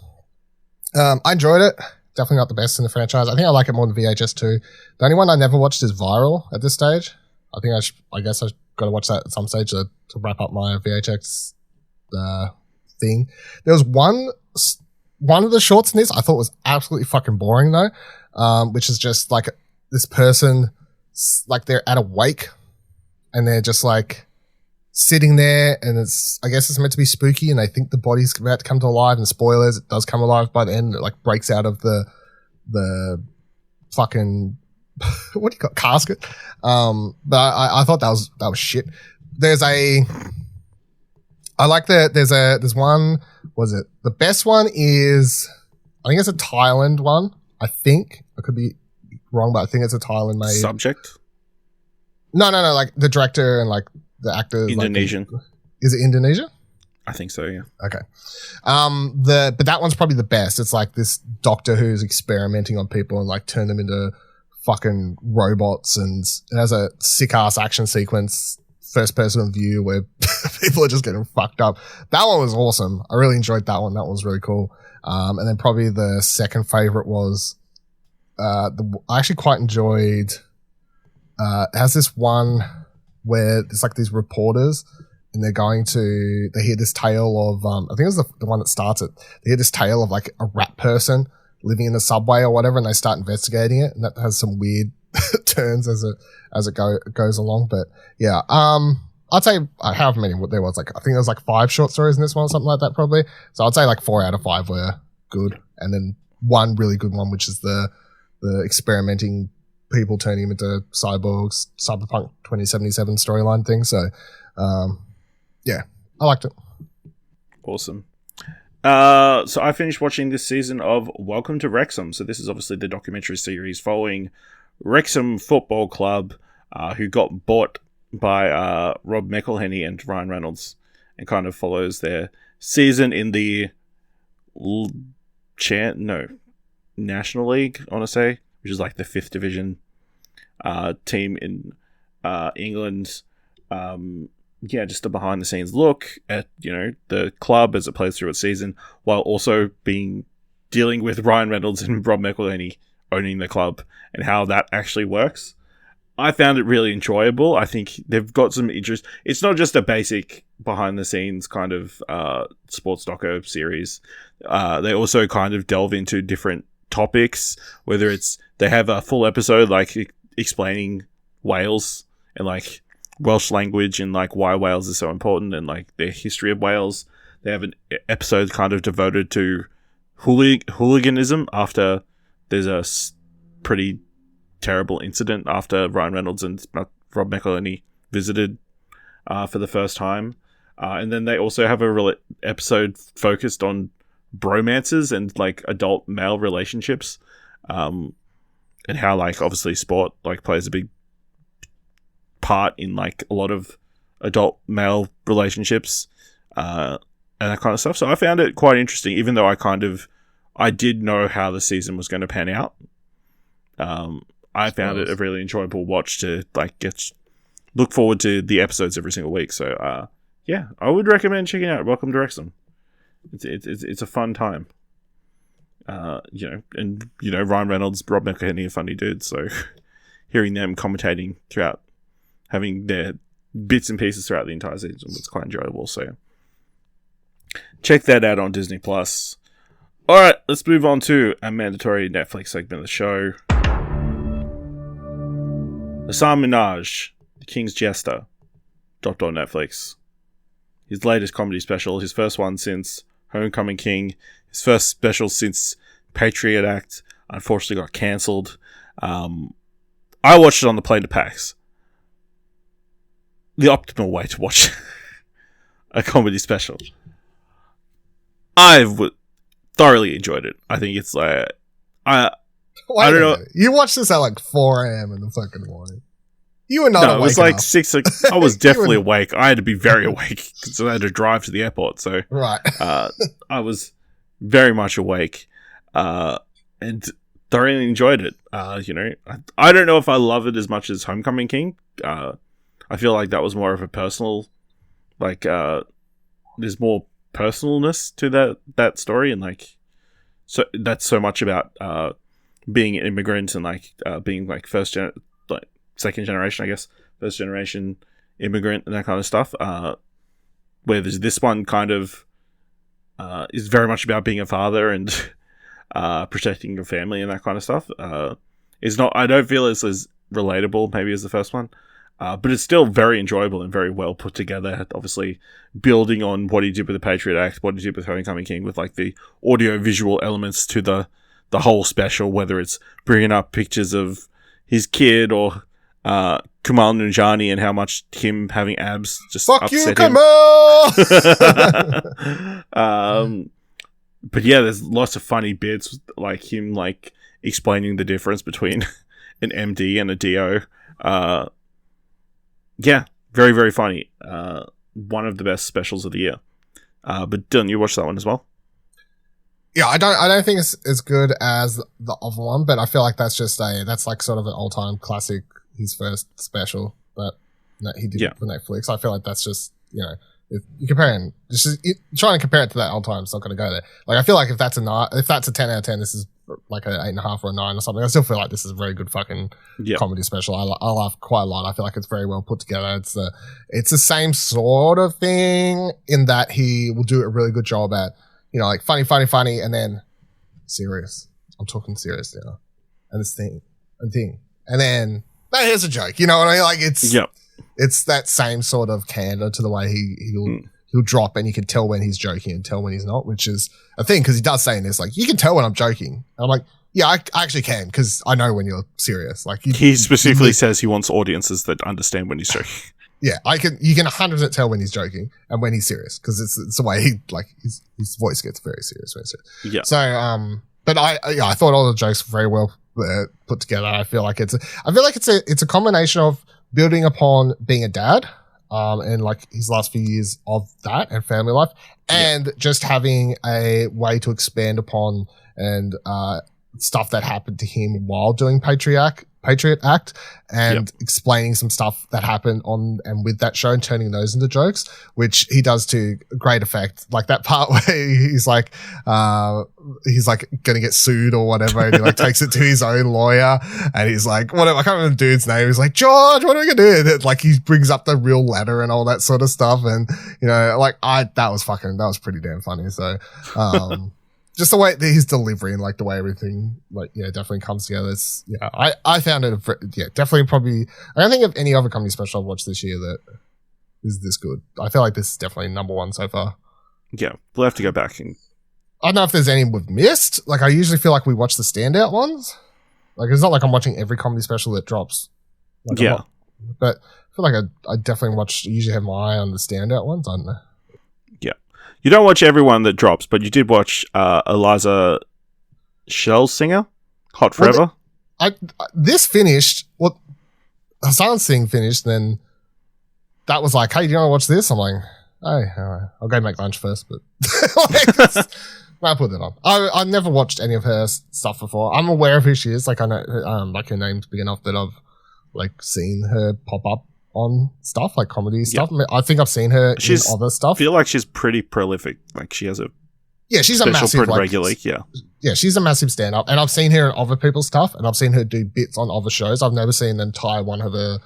I enjoyed it. Definitely not the best in the franchise. I think I like it more than VHS 2. The only one I never watched is Viral at this stage. I think I guess I've got to watch that at some stage to wrap up my VHS thing. There was one of the shorts in this I thought was absolutely fucking boring though, which is just like this person, like they're at a wake and they're just like sitting there, and I guess it's meant to be spooky, and they think the body's about to come to life, and spoilers, it does come alive by the end. It like breaks out of the fucking what do you call it? Casket. But I thought that was shit. There's one. Was it the best one? Is I think it's a Thailand one. I think I could be wrong, but I think it's a Thailand made Subject. No. Like the director and like the actor. Indonesian. Like, is it Indonesia? I think so. Yeah. Okay. But that one's probably the best. It's like this doctor who's experimenting on people and like turn them into fucking robots, and it has a sick ass action sequence, first person view where people are just getting fucked up. That one was awesome. I really enjoyed that one. That one was really cool. And then probably the second favorite was I actually quite enjoyed it has this one where there's like these reporters and they hear this tale of I think it was the one that starts it. They hear this tale of like a rat person living in the subway or whatever, and they start investigating it, and that has some weird turns as it goes along. But yeah, I'd say however many there was, like I think there was like 5 short stories in this one or something like that probably. So I'd say like 4 out of 5 were good, and then one really good one, which is the experimenting people turning them into cyborgs, Cyberpunk 2077 storyline thing. So yeah, I liked it. Awesome. So I finished watching this season of Welcome to Wrexham. So this is obviously the documentary series following Wrexham Football Club, who got bought by Rob McElhenney and Ryan Reynolds, and kind of follows their season in the National League, I want to say, which is like the 5th division team in England. Just a behind the scenes look at, the club as it plays through its season, while also dealing with Ryan Reynolds and Rob McElhenney owning the club and how that actually works. I found it really enjoyable. I think they've got some interest. It's not just a basic behind the scenes kind of sports doco series. They also kind of delve into different topics, whether it's they have a full episode like explaining Wales and like Welsh language and like why Wales is so important and like their history of Wales. They have an episode kind of devoted to hooliganism after there's a pretty terrible incident after Ryan Reynolds and Rob McElhenney visited for the first time. And then they also have a episode focused on bromances and like adult male relationships, and how like obviously sport like plays a big part in like a lot of adult male relationships and that kind of stuff. So I found it quite interesting, even though I did know how the season was going to pan out. I found it a really enjoyable watch to like look forward to the episodes every single week. So yeah, I would recommend checking out Welcome to Wrexham. It's a fun time. Ryan Reynolds, Rob McElhenney are funny dudes, so hearing them commentating throughout, having their bits and pieces throughout the entire season was quite enjoyable. So check that out on Disney Plus. All right, let's move on to a mandatory Netflix segment of the show. Hasan Minhaj, The King's Jester, dropped on Netflix. His latest comedy special, his first one since Homecoming King, his first special since Patriot Act, unfortunately got cancelled. I watched it on the plane to PAX. the optimal way to watch a comedy special. I thoroughly enjoyed it. I think it's like I don't know. You watched this at like 4 a.m. in the fucking morning. You were not awake. No, it was like enough. 6. I was definitely awake. I had to be very awake because I had to drive to the airport. So right. I was very much awake and thoroughly enjoyed it. I don't know if I love it as much as Homecoming King. I feel like that was more of a personal, like there's more personalness to that story, and like so that's so much about being an immigrant and like being like second generation, I guess, first generation immigrant and that kind of stuff. Where there's this one kind of is very much about being a father and protecting your family and that kind of stuff. It's not. I don't feel it's as relatable maybe as the first one. But it's still very enjoyable and very well put together. Obviously, building on what he did with the Patriot Act, what he did with Homecoming King, with like the audio-visual elements to the whole special, whether it's bringing up pictures of his kid or Kumail Nanjiani and how much him having abs just Fuck upset you, him. Kumail! But yeah, there's lots of funny bits, like him like explaining the difference between an MD and a DO. Yeah, very, very funny. One of the best specials of the year. But Dylan, you watched that one as well? Yeah, I don't think it's as good as the other one, but I feel like that's like sort of an all-time classic. His first special that he did for Netflix. I feel like that's just, if you comparing, trying to compare it to that all-time, it's not going to go there. Like I feel like if that's a 10 out of 10, this is like an 8.5 or a 9 or something. I still feel like this is a very good fucking comedy special. I laugh quite a lot. I feel like it's very well put together. It's the same sort of thing in that he will do a really good job at, like funny, and then serious. I'm talking serious now. And this thing. And then, here's a joke. You know what I mean? Like it's that same sort of candor to the way he'll drop, and you can tell when he's joking and tell when he's not, which is a thing because he does say in this, like, you can tell when I'm joking. And I'm like, yeah, I actually can because I know when you're serious. Like he specifically says he wants audiences that understand when he's joking. Yeah, you can 100% tell when he's joking and when he's serious because it's the way his voice gets very serious when he's serious. Yeah. So but I thought all the jokes were very well put together. I feel like it's a combination of building upon being a dad, and like his last few years of that and family life, and just having a way to expand upon and stuff that happened to him while doing Patriot Act and explaining some stuff that happened on and with that show and turning those into jokes, which he does to great effect. Like that part where he's like gonna get sued or whatever, and he like takes it to his own lawyer and he's like, whatever, I can't remember the dude's name. He's like, George, what are we gonna do? And like he brings up the real letter and all that sort of stuff. And that was pretty damn funny. So just the way that his delivery and like the way everything definitely comes together. I found it definitely probably. I don't think of any other comedy special I've watched this year that is this good. I feel like this is definitely number one so far. Yeah, we'll have to go back and. I don't know if there's any we've missed. Like I usually feel like we watch the standout ones. Like it's not like I'm watching every comedy special that drops. But I feel like I definitely usually have my eye on the standout ones. I don't know. You don't watch everyone that drops, but you did watch Eliza Schlesinger, Hot Forever. This finished. Well, Hassan's thing finished. Then that was like, hey, do you want to watch this? I'm like, hey, all right, I'll go make lunch first. But I put it on. I've never watched any of her stuff before. I'm aware of who she is. Like I know, like her name's big enough that I've like seen her pop up on stuff like comedy stuff. I think I've seen her in other stuff. I feel like she's pretty prolific. Like she has she's a massive regularly. She's a massissive stand-up, and I've seen her in other people's stuff, and I've seen her do bits on other shows. I've never seen an entire one of her,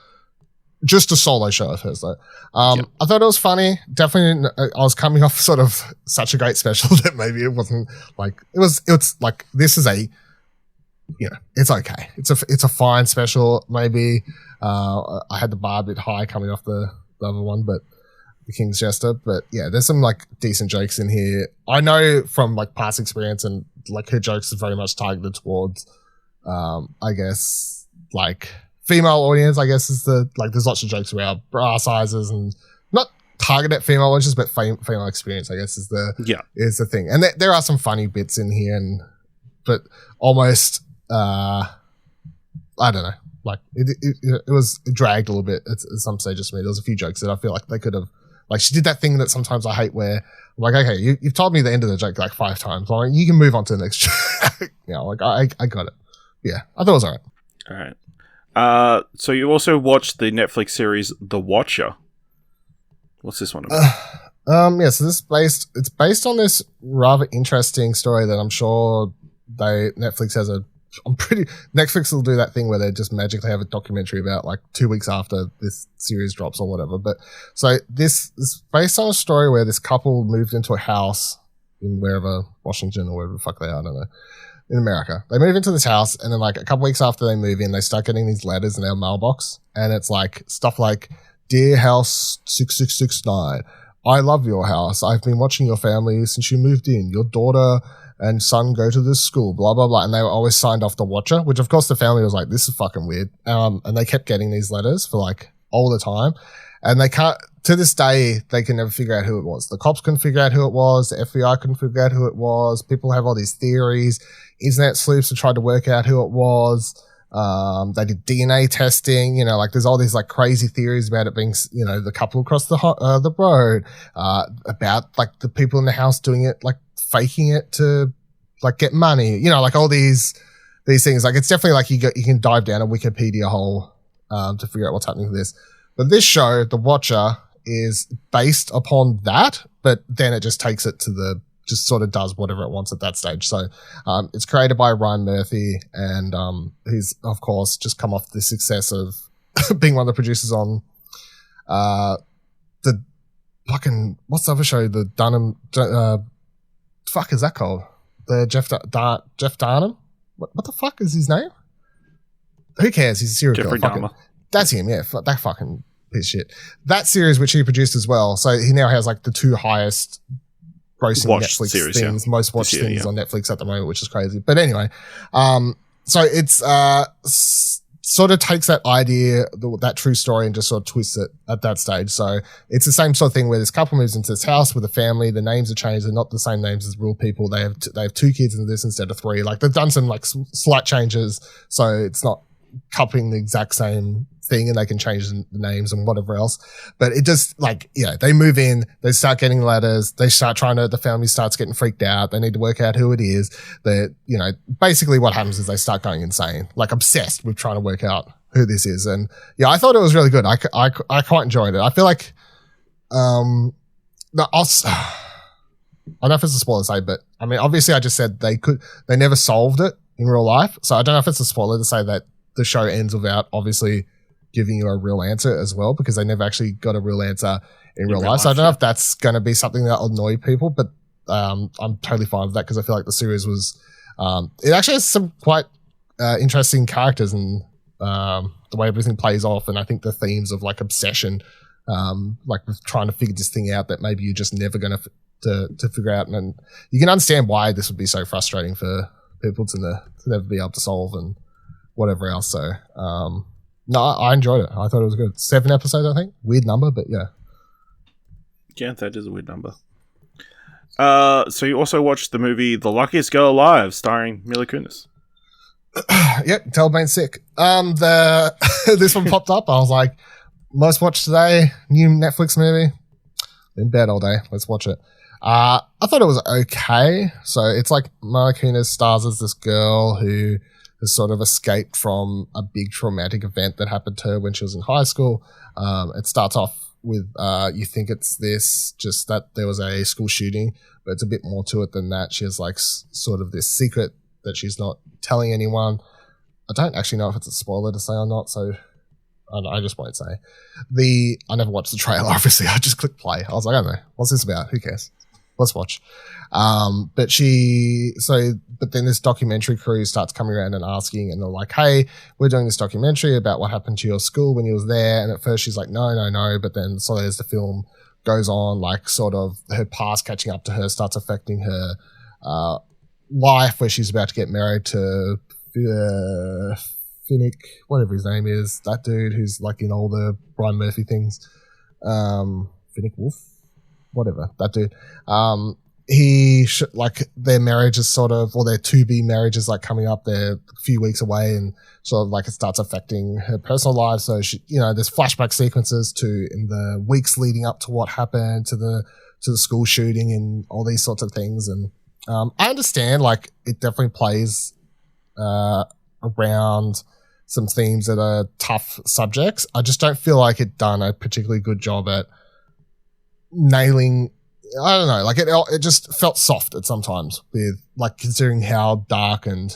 just a solo show of hers though. I thought it was funny. Definitely, I was coming off sort of such a great special that maybe it wasn't like it's like this is it's okay. It's a fine special. Maybe I had the bar a bit high coming off the other one, but the King's Jester. But yeah, there's some like decent jokes in here. I know from like past experience and like her jokes are very much targeted towards, I guess like female audience, I guess, is there's lots of jokes about bra sizes and not targeted at female audiences, but female experience, I guess, is the thing. And there are some funny bits in here, but almost, I don't know, like it was dragged a little bit at some stages for me. There was a few jokes that I feel like they could have, like she did that thing that sometimes I hate where I'm like, okay, you've told me the end of the joke like 5 times. Like, you can move on to the next joke. Like I got it. Yeah, I thought it was all right. All right. So you also watched the Netflix series The Watcher. What's this one about? So it's based on this rather interesting story that I'm sure Netflix has Netflix will do that thing where they just magically have a documentary about like 2 weeks after this series drops or whatever. But so this is based on a story where this couple moved into a house in wherever, Washington or wherever the fuck they are, I don't know, in America. They move into this house, and then like a couple weeks after they move in, they start getting these letters in their mailbox, and it's like stuff like, "Dear House 6669, I love your house. I've been watching your family since you moved in. Your daughter and son go to this school, blah, blah, blah." And they were always signed off The Watcher, which of course the family was like, this is fucking weird. And they kept getting these letters for like all the time. And they can't, to this day, they can never figure out who it was. The cops couldn't figure out who it was. The FBI couldn't figure out who it was. People have all these theories. Internet sleuths have tried to work out who it was. They did DNA testing, like there's all these like crazy theories about it being, the couple across the road, about like the people in the house doing it, like faking it to like get money, like all these things. Like it's definitely like you can dive down a Wikipedia hole, to figure out what's happening with this. But this show, The Watcher, is based upon that, but then it just takes it to just sort of does whatever it wants at that stage. So it's created by Ryan Murphy, and he's, of course, just come off the success of being one of the producers on the fucking, what's the other show? The Dunham, fuck is that called? The Jeff Dunham? What the fuck is his name? Who cares? He's a serial killer. Dahmer. That's him, yeah. That fucking piece of shit. That series, which he produced as well. So he now has like the 2 highest grossing Netflix series, things, most watched things on Netflix at the moment, which is crazy. But anyway, so it's sort of takes that idea, that true story, and just sort of twists it at that stage. So it's the same sort of thing where this couple moves into this house with a family. The names are changed; they're not the same names as real people. They have 2 kids in this instead of 3. Like they've done some like slight changes, so it's not copying the exact same thing, and they can change the names and whatever else. But it just like, they move in, they start getting letters, they start the family starts getting freaked out. They need to work out who it is. Basically what happens is they start going insane, like obsessed with trying to work out who this is. And I thought it was really good. I quite enjoyed it. I feel like, I don't know if it's a spoiler to say, but I mean, obviously I just said they never solved it in real life. So I don't know if it's a spoiler to say that the show ends without obviously giving you a real answer as well, because they never actually got a real answer in real life. So I don't know if that's going to be something that'll annoy people, but I'm totally fine with that, because I feel like the series was, it actually has some quite interesting characters, and the way everything plays off. And I think the themes of like obsession, like with trying to figure this thing out that maybe you're just never going to figure out. And you can understand why this would be so frustrating for people to never be able to solve and whatever else. So, no, I enjoyed it. I thought it was good. 7 episodes, I think. Weird number, but yeah. Yeah, that is a weird number. So you also watched the movie The Luckiest Girl Alive, starring Mila Kunis. Yep, Taliban's sick. This one popped up. I was like, most watched today, new Netflix movie. In bed all day. Let's watch it. I thought it was okay. So it's like Mila Kunis stars as this girl who has sort of escaped from a big traumatic event that happened to her when she was in high school. It starts off with, you think it's just that there was a school shooting, but it's a bit more to it than that. She has like sort of this secret that she's not telling anyone. I don't actually know if it's a spoiler to say or not, so I just won't say. I never watched the trailer, obviously. I just clicked play. I was like, I don't know. What's this about? Who cares? Let's watch. But then this documentary crew starts coming around and asking, and they're like, hey, we're doing this documentary about what happened to your school when you was there. And at first she's like, no. But then so as the film goes on, like sort of her past catching up to her starts affecting her life, where she's about to get married to Finnick, whatever his name is, that dude who's like in all the Brian Murphy things, Finnick Wolf, whatever, that dude. Like their marriage is sort of, or their to-be marriage is like coming up. They're a few weeks away, and sort of like it starts affecting her personal life. So she, there's flashback sequences in the weeks leading up to what happened, to the school shooting and all these sorts of things. And I understand, like, it definitely plays around some themes that are tough subjects. I just don't feel like it done a particularly good job at nailing. I don't know, like it just felt soft at sometimes, with like considering how dark and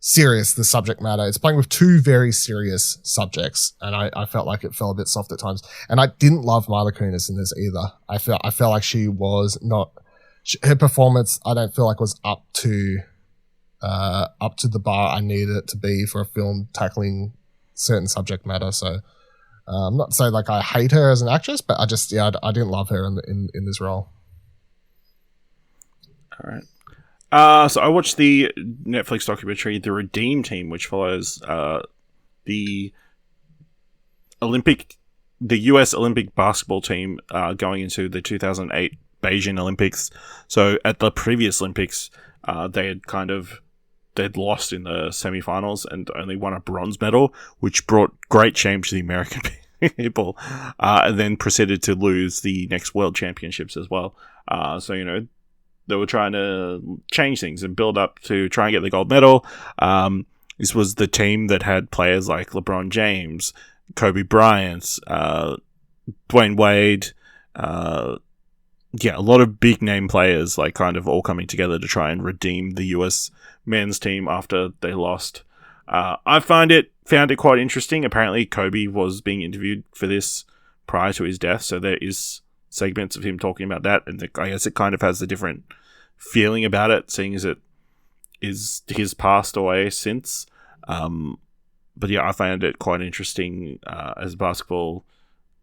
serious the subject matter. It's playing with two very serious subjects, and I felt like it fell a bit soft at times. And I didn't love Mila Kunis in this either. I felt like she was not. Her performance, I don't feel like was up to the bar I needed it to be for a film tackling certain subject matter. So. Not to say like I hate her as an actress, but I didn't love her in this role. All right. So I watched the Netflix documentary The Redeem Team, which follows the US Olympic basketball team going into the 2008 Beijing Olympics. So at the previous Olympics, they'd lost in the semifinals and only won a bronze medal, which brought great shame to the American people, and then proceeded to lose the next World Championships as well. So, they were trying to change things and build up to try and get the gold medal. This was the team that had players like LeBron James, Kobe Bryant, Dwayne Wade, a lot of big name players, like kind of all coming together to try and redeem the US men's team after they lost. I found it quite interesting. Apparently Kobe was being interviewed for this prior to his death, so there is segments of him talking about that, and I guess it kind of has a different feeling about it, seeing as it is he's passed away since. But yeah, I found it quite interesting as a basketball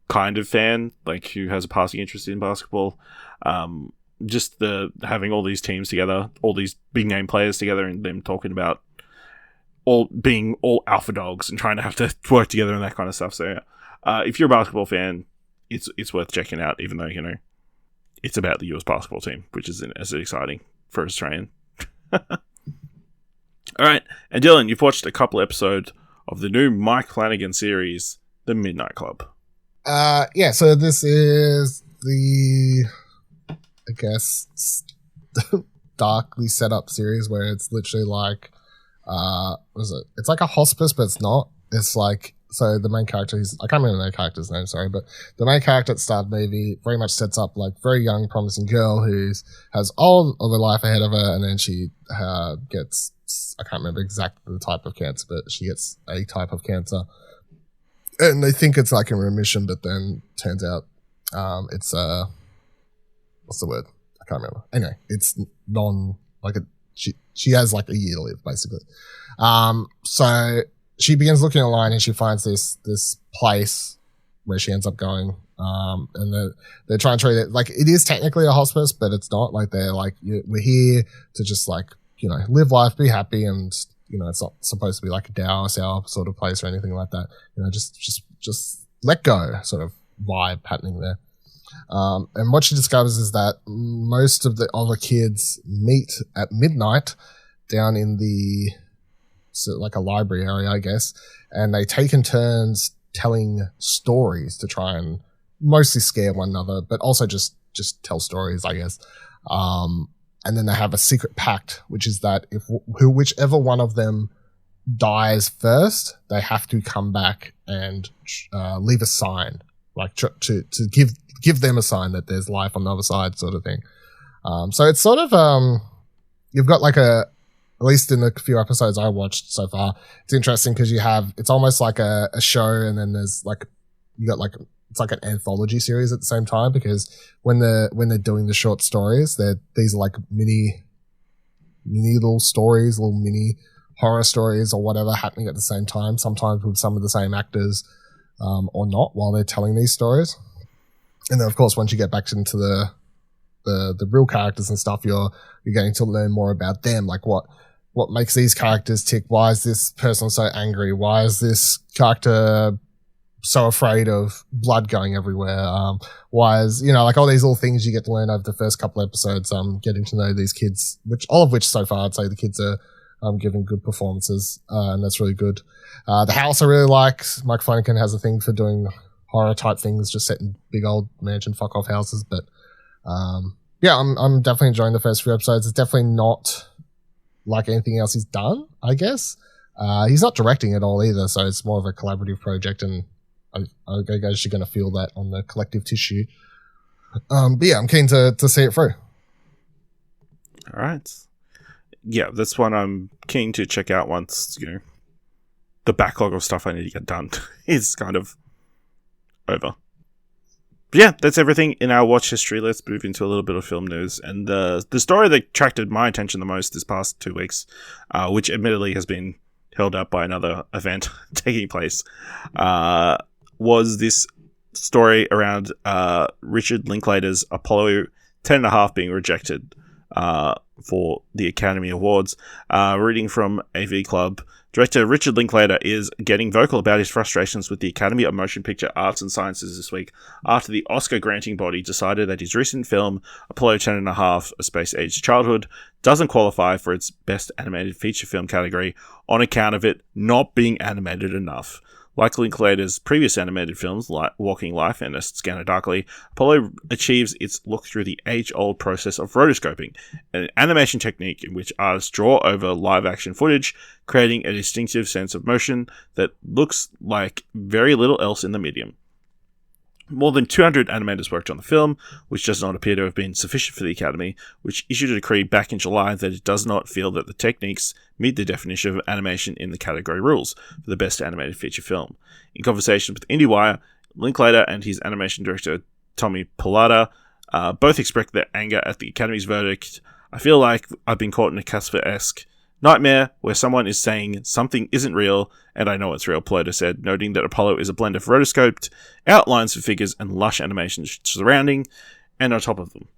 kind of fan, like who has a passing interest in basketball. Just having all these teams together, all these big name players together, and them talking about being all alpha dogs and trying to have to work together and that kind of stuff. So yeah, if you're a basketball fan, it's worth checking out, even though, it's about the US basketball team, which isn't as exciting for Australian. All right. And Dylan, you've watched a couple episodes of the new Mike Flanagan series, The Midnight Club. Yeah, so this is the, I guess, darkly set up series where it's literally like, what is it? It's like a hospice, but it's not. It's like, so the main character, I can't remember the main character's name, sorry, but the main character at the start of the movie very much sets up like very young, promising girl who has all of her life ahead of her, and then she gets, I can't remember exactly the type of cancer, but she gets a type of cancer. And they think it's like in remission, but then turns out it's what's the word? I can't remember. Anyway, it's she has like a year to live, basically. So she begins looking online and she finds this place where she ends up going. And they're trying to treat it like it is technically a hospice, but it's not. Like they're like, we're here to just like, live life, be happy, and it's not supposed to be like a dour, sour sort of place or anything like that. Just let go sort of vibe happening there. And what she discovers is that most of the other kids meet at midnight down in like a library area, I guess, and they take in turns telling stories to try and mostly scare one another, but also just tell stories, I guess. And then they have a secret pact, which is that whichever one of them dies first, they have to come back and leave a sign, like to give them a sign that there's life on the other side, sort of thing. So it's sort of you've got like at least in the few episodes I watched so far, it's interesting because it's almost like a show, and then there's like you got like it's like an anthology series at the same time, because when they're doing the short stories, these are like mini little stories, little mini horror stories or whatever happening at the same time, sometimes with some of the same actors or not, while they're telling these stories. And then of course once you get back into the real characters and stuff, you're getting to learn more about them, like what what makes these characters tick? Why is this person so angry? Why is this character so afraid of blood going everywhere? Why is, like all these little things you get to learn over the first couple episodes, getting to know these kids, all of which so far I'd say the kids are giving good performances, and that's really good. The house I really like. Mike Flanagan has a thing for doing horror type things, just set in big old mansion fuck off houses. But yeah, I'm definitely enjoying the first few episodes. It's definitely not like anything else he's done, I guess. He's not directing it all either, so it's more of a collaborative project, and I guess you're going to feel that on the collective tissue. But yeah, I'm keen to see it through. All right. Yeah, that's one I'm keen to check out once, the backlog of stuff I need to get done is kind of over. But yeah, that's everything in our watch history. Let's move into a little bit of film news. And the story that attracted my attention the most this past 2 weeks, which admittedly has been held up by another event taking place, was this story around Richard Linklater's Apollo 10.5 being rejected for the Academy Awards. Reading from AV Club, director Richard Linklater is getting vocal about his frustrations with the Academy of Motion Picture Arts and Sciences this week after the Oscar-granting body decided that his recent film, Apollo 10.5, A Space-Age Childhood, doesn't qualify for its Best Animated Feature Film category on account of it not being animated enough. Like Linklater's previous animated films, like Walking Life and A Scanner Darkly, Apollo achieves its look through the age-old process of rotoscoping, an animation technique in which artists draw over live-action footage, creating a distinctive sense of motion that looks like very little else in the medium. More than 200 animators worked on the film, which does not appear to have been sufficient for the Academy, which issued a decree back in July that it does not feel that the techniques meet the definition of animation in the category rules for the Best Animated Feature Film. In conversation with IndieWire, Linklater and his animation director Tommy Pilata both expressed their anger at the Academy's verdict. "I feel like I've been caught in a Casper-esque nightmare where someone is saying something isn't real, and I know it's real," Pilata said, noting that Apollo is a blend of rotoscoped outlines for figures and lush animations surrounding and on top of them.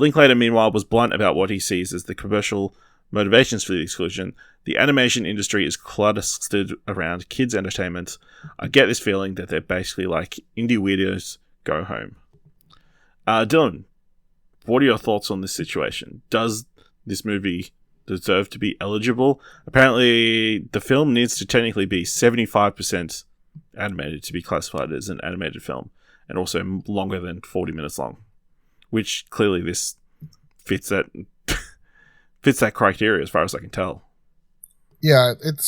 Linklater, meanwhile, was blunt about what he sees as the commercial motivations for the exclusion. "The animation industry is clustered around kids' entertainment. I get this feeling that they're basically like indie weirdos, go home." Dylan, what are your thoughts on this situation? Does this movie deserve to be eligible? Apparently, the film needs to technically be 75% animated to be classified as an animated film, and also longer than 40 minutes long, which clearly this fits that criteria as far as I can tell. Yeah, it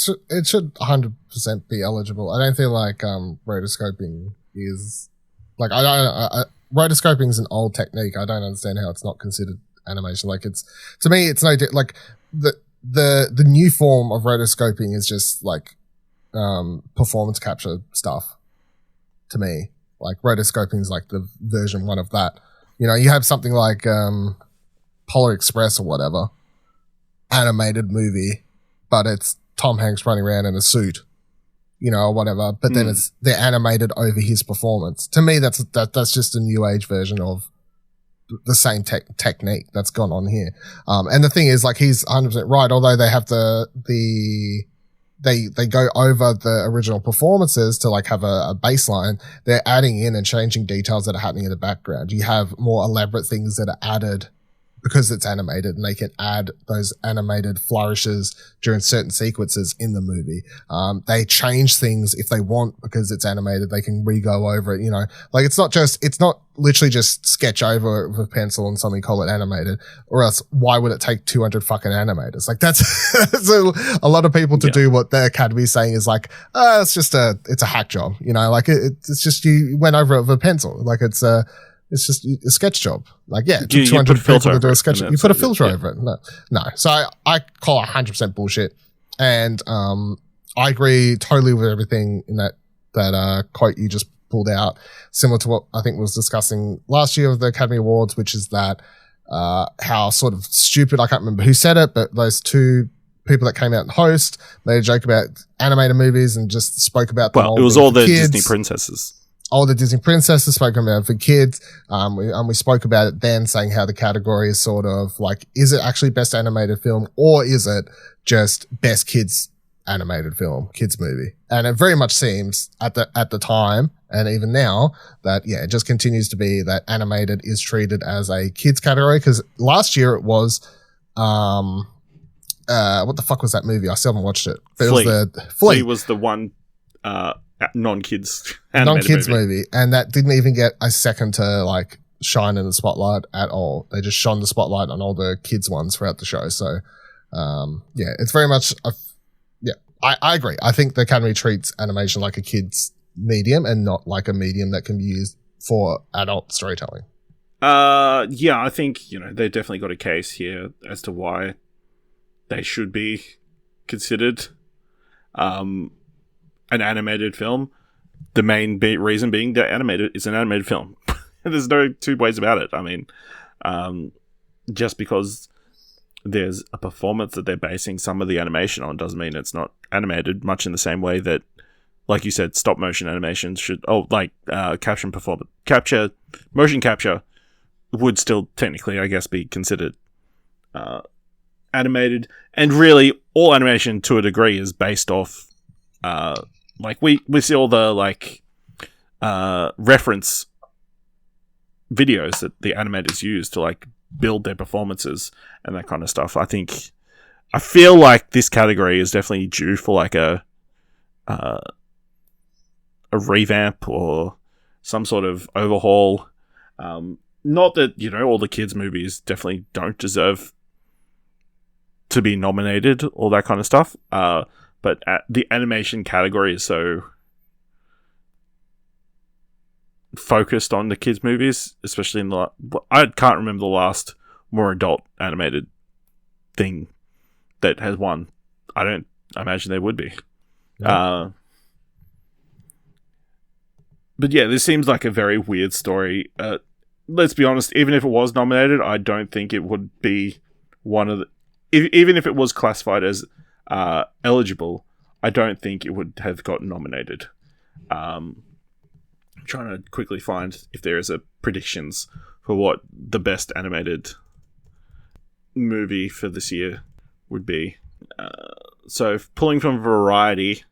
should 100% be eligible. I don't feel like rotoscoping is like rotoscoping is an old technique. I don't understand how it's not considered animation. Like, it's, to me, it's no like the new form of rotoscoping is just like performance capture stuff. To me, like, rotoscoping is like the version 1 of that. You have something like Polar Express or whatever, animated movie, but it's Tom Hanks running around in a suit, or whatever. But then they're animated over his performance. To me, that's just a new age version of the same technique that's gone on here. And the thing is, like, he's 100% right. Although they have they go over the original performances to like have a baseline, they're adding in and changing details that are happening in the background. You have more elaborate things that are added because it's animated, and they can add those animated flourishes during certain sequences in the movie. They change things if they want because it's animated. They can re-go over it, Like, it's not literally just sketch over it with a pencil and something, call it animated, or else why would it take 200 fucking animators? Like, that's a lot of people to do what the Academy is saying is like, it's a hack job, like it's just you went over it with a pencil. Like, it's just a sketch job. Like, yeah, it took 200 people to do a sketch. You put a filter over it. No. So I call it 100% bullshit. And I agree totally with everything in that quote you just pulled out, similar to what I think was discussing last year of the Academy Awards, which is that how sort of stupid, I can't remember who said it, but those two people that came out and host made a joke about animated movies and just spoke about them. Well, it was all the kids. Disney princesses. All the Disney princesses spoken about for kids. We spoke about it then, saying how the category is sort of like, is it actually best animated film, or is it just best kids animated film, kids movie. And it very much seems at the time and even now that, yeah, it just continues to be that animated is treated as a kids category. Because last year it was, what the fuck was that movie? I still haven't watched it. But Flea. It was the Flea was the one non-kids movie. And that didn't even get a second to like shine in the spotlight at all. They just shone the spotlight on all the kids ones throughout the show. So, yeah, it's very much I agree. I think the Academy treats animation like a kid's medium and not like a medium that can be used for adult storytelling. Yeah, I think, they definitely got a case here as to why they should be considered an animated film. The main reason being that it's an animated film. There's no two ways about it. I mean, just because there's a performance that they're basing some of the animation on doesn't mean it's not animated, much in the same way that, like you said, stop motion animation should, motion capture would still technically, I guess, be considered animated. And really, all animation to a degree is based off, we see all the reference videos that the animators use to build their performances and that kind of stuff. I feel like this category is definitely due for a revamp or some sort of overhaul. Not that, all the kids' movies definitely don't deserve to be nominated, all that kind of stuff. But the animation category is so focused on the kids' movies, especially I can't remember the last more adult animated thing that has won. I don't imagine there would be. Yeah. But yeah, this seems like a very weird story. Let's be honest, even if it was nominated, I don't think it would be one of the... Even if it was classified as eligible, I don't think it would have gotten nominated. I'm trying to quickly find if there is a predictions for what the best animated movie for this year would be. So pulling from Variety,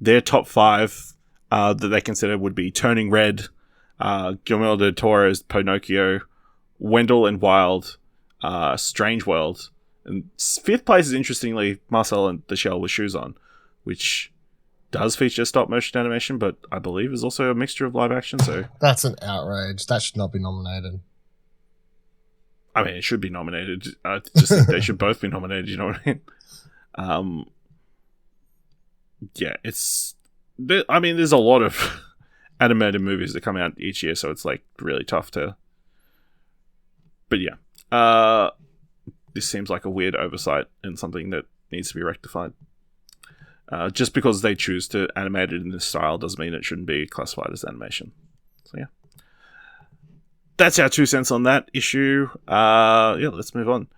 their top 5 that they consider would be Turning Red, Guillermo del Toro's Pinocchio, Wendell and Wild, Strange World, and 5th place is, interestingly, Marcel and the Shell with Shoes On, which does feature stop motion animation, but I believe is also a mixture of live action. So that's an outrage. That should not be nominated. I mean, it should be nominated. I just think they should both be nominated. You know what I mean? Yeah, there's a lot of animated movies that come out each year, so it's really tough to. But yeah, this seems like a weird oversight and something that needs to be rectified. Just because they choose to animate it in this style doesn't mean it shouldn't be classified as animation. So yeah, that's our 2 cents on that issue. Let's move on.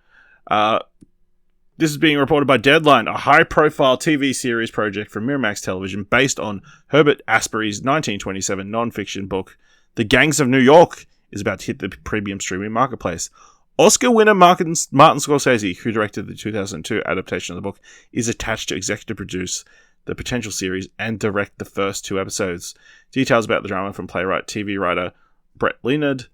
This is being reported by Deadline, a high-profile TV series project from Miramax Television based on Herbert Asbury's 1927 non-fiction book, The Gangs of New York, is about to hit the premium streaming marketplace. Oscar winner Martin Scorsese, who directed the 2002 adaptation of the book, is attached to executive produce the potential series and direct the first 2 episodes. Details about the drama from playwright, TV writer Brett Leonard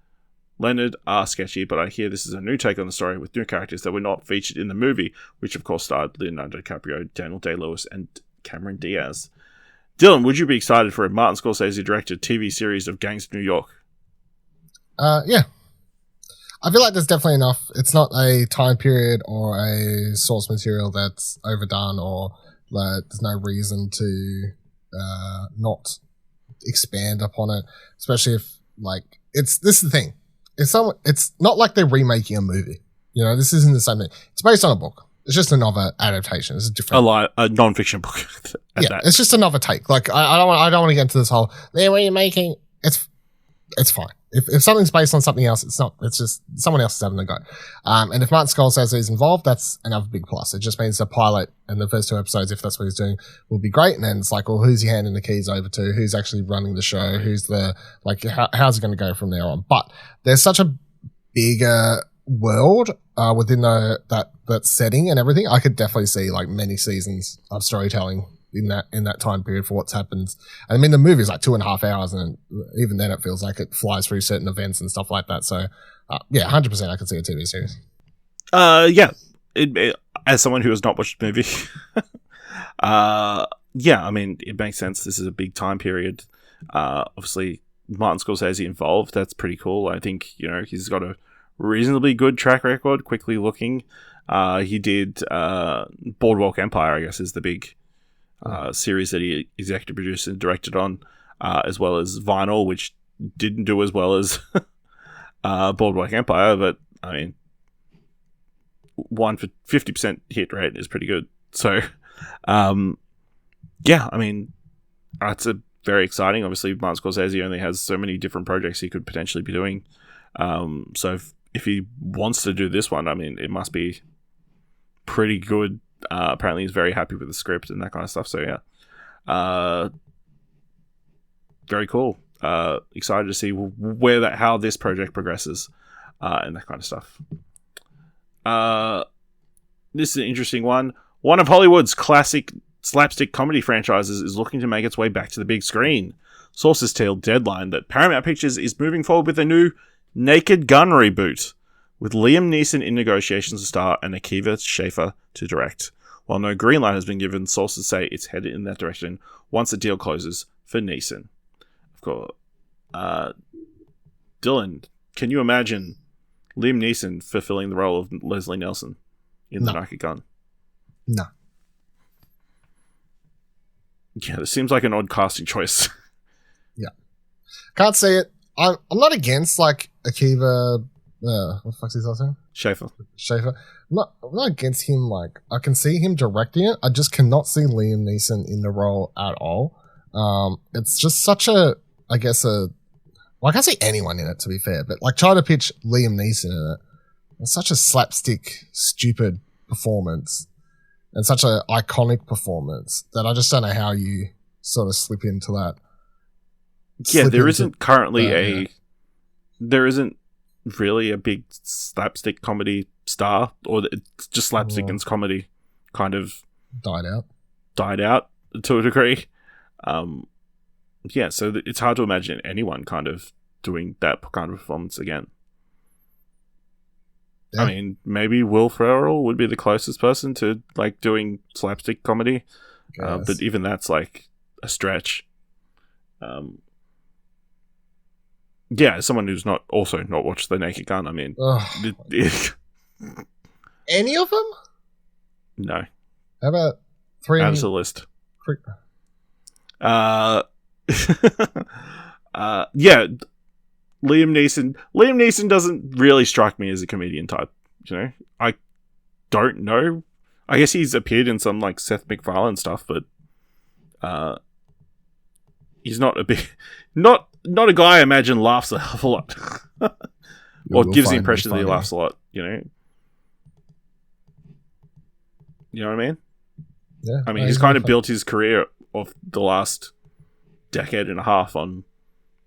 are sketchy, but I hear this is a new take on the story with new characters that were not featured in the movie, which of course starred Leonardo DiCaprio, Daniel Day-Lewis, and Cameron Diaz. Dylan, would you be excited for a Martin Scorsese-directed TV series of Gangs of New York? Yeah. I feel like there's definitely enough. It's not a time period or a source material that's overdone or there's no reason to not expand upon it, especially if this is the thing. It's not like they're remaking a movie. This isn't the same thing. It's based on a book. It's just another adaptation. It's a different a non-fiction book. Yeah, it's just another take. I don't want to get into this whole they're remaking. It's fine. If something's based on something else, it's not. It's just someone else is having a go. And if Martin Scorsese is involved, that's another big plus. It just means the pilot and the first 2 episodes, if that's what he's doing, will be great. And then it's well, who's he handing the keys over to? Who's actually running the show? Who's how's it going to go from there on? But there's such a bigger world, within that setting and everything, I could definitely see like many seasons of storytelling in that time period for what's happened. I mean, the movie is like 2.5 hours, and even then, it feels like it flies through certain events and stuff like that. So, yeah, 100%, I could see a TV series. Yeah. As someone who has not watched the movie, yeah, I mean, it makes sense. This is a big time period. Obviously, Martin Scorsese involved. That's pretty cool. I think, he's got a reasonably good track record. Quickly looking, he did Boardwalk Empire, I guess, is the big series that he executive produced and directed on, as well as Vinyl, which didn't do as well as Boardwalk Empire, but I mean, one for 50% hit rate is pretty good. So, yeah, I mean, it's a very exciting. Obviously, Martin Scorsese only has so many different projects he could potentially be doing. So if he wants to do this one, I mean, it must be pretty good. Apparently, he's very happy with the script and that kind of stuff. So yeah, very cool. Excited to see how this project progresses, and that kind of stuff. This is an interesting one. One of Hollywood's classic slapstick comedy franchises is looking to make its way back to the big screen. Sources tell Deadline that Paramount Pictures is moving forward with a new Naked Gun reboot, with Liam Neeson in negotiations to star and Akiva Schaffer to direct. While no green light has been given, sources say it's headed in that direction once the deal closes for Neeson. Of course. Dylan, can you imagine Liam Neeson fulfilling the role of Leslie Nelson in The Naked Gun? No. Yeah, this seems like an odd casting choice. Yeah. Can't see it. I'm not against, like, Akiva... what the fuck's his last name? Schaffer. I'm not against him. Like, I can see him directing it. I just cannot see Liam Neeson in the role at all. It's just such a... I guess well, I can't see anyone in it, to be fair, but like try to pitch Liam Neeson in it. It's such a slapstick, stupid performance and such an iconic performance that I just don't know how you sort of slip into that. Yeah, there isn't currently there isn't really a big slapstick comedy star, or it's just slapstick and comedy kind of died out to a degree. Yeah, so it's hard to imagine anyone kind of doing that kind of performance again. Yeah. I mean, maybe Will Ferrell would be the closest person to like doing slapstick comedy, but even that's like a stretch. Yeah, as someone who's not watched The Naked Gun, I mean, any of them? No. How about three? Add to the list. Yeah, Liam Neeson doesn't really strike me as a comedian type. I don't know. I guess he's appeared in some like Seth MacFarlane stuff, but he's not not a guy I imagine laughs a hell of a lot, or gives the impression that he laughs a lot. You know what I mean? Yeah. I mean, he's kind of built his career off the last decade and a half on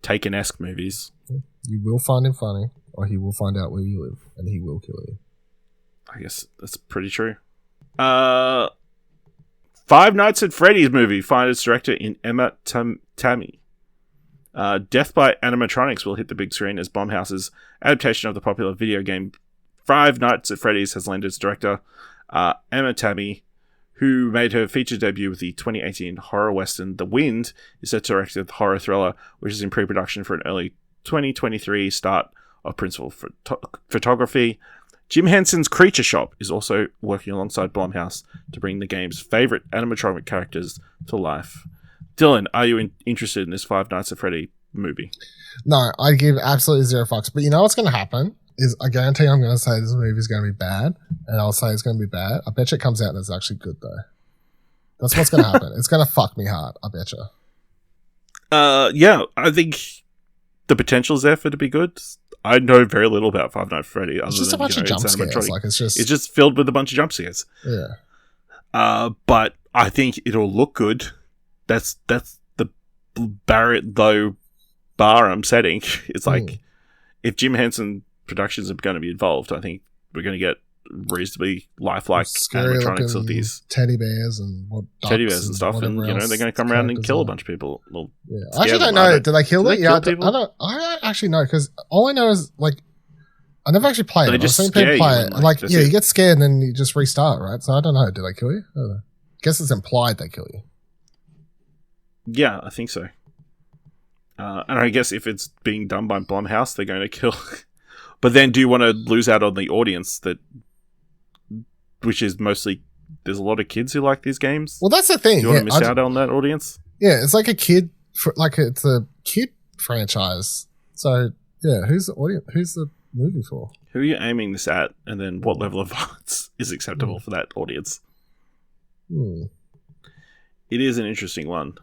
Taken-esque movies. You will find him funny, or he will find out where you live, and he will kill you. I guess that's pretty true. Five Nights at Freddy's movie finds its director in Emma Tammy. Death by Animatronics will hit the big screen as Blumhouse's adaptation of the popular video game Five Nights at Freddy's has landed its director, Emma Tammy, who made her feature debut with the 2018 horror western The Wind, is set to direct the horror thriller, which is in pre-production for an early 2023 start of principal photography. Jim Henson's Creature Shop is also working alongside Blumhouse to bring the game's favourite animatronic characters to life. Dylan, are you interested in this Five Nights at Freddy movie? No, I give absolutely zero fucks. But you know what's going to happen? Is I guarantee I'm going to say this movie is going to be bad, and I'll say it's going to be bad. I bet you it comes out and it's actually good, though. That's what's going to happen. It's going to fuck me hard, I bet you. Yeah, I think the potential's there for it to be good. I know very little about Five Nights at Freddy. It's just a bunch of jump scares. Like, it's just filled with a bunch of jump scares. Yeah. But I think it'll look good. That's the low bar I'm setting. It's like if Jim Henson productions are going to be involved. I think we're going to get reasonably lifelike Scary animatronics looking of these teddy bears and teddy bears and stuff, and they're going to come around and kill a bunch of people. Well, yeah. I actually don't know. Did they kill them? Yeah, I don't actually know, because all I know is I never actually played it. I've seen people play it. You get scared and then you just restart, right? So I don't know. Did they kill you? I don't know. Guess it's implied they kill you. Yeah, I think so. And I guess if it's being done by Blumhouse, they're going to kill. But then, do you want to lose out on the audience which is mostly, there's a lot of kids who like these games? Well, that's the thing. Do you want to miss out on that audience? Yeah, it's like a kid, it's a kid franchise. So yeah, who's the audience? Who's the movie for? Who are you aiming this at, and then what level of violence is acceptable for that audience? It is an interesting one.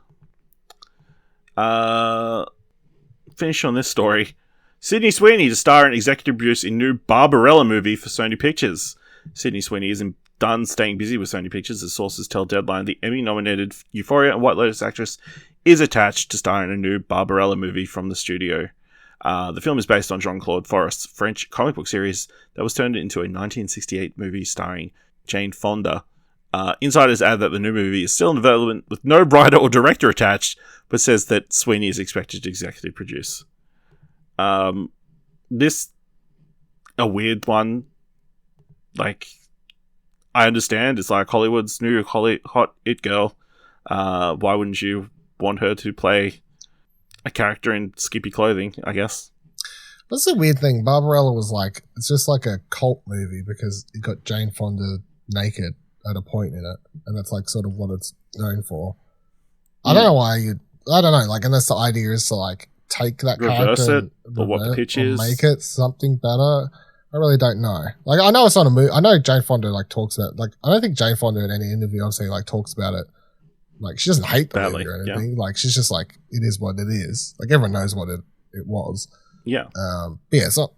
Finish on this story. Sydney Sweeney to star and executive produce a new Barbarella movie for Sony Pictures. Sydney Sweeney isn't done staying busy with Sony Pictures, as sources tell Deadline. The Emmy-nominated Euphoria and White Lotus actress is attached to star in a new Barbarella movie from the studio. The film is based on Jean-Claude Forest's French comic book series that was turned into a 1968 movie starring Jane Fonda. Insiders add that the new movie is still in development with no writer or director attached, but says that Sweeney is expected to executive produce. This a weird one. Like, I understand it's like Hollywood's new hot it girl. Why wouldn't you want her to play a character in skimpy clothing, I guess? That's a weird thing. Barbarella was like, it's just like a cult movie because it got Jane Fonda naked at a point in it, and that's like sort of what it's known for. I don't know why I don't know, like, unless the idea is to like take that reverse character it, or what the pitch is, make it something better. I really don't know. Like, I know it's not a movie. I know Jane Fonda like talks about, like, I don't think Jane Fonda in any interview I've seen like talks about it. Like, she doesn't hate the movie or anything. Yeah. Like, she's just like, it is what it is. Like, everyone knows what it was. Yeah. Yeah, it's not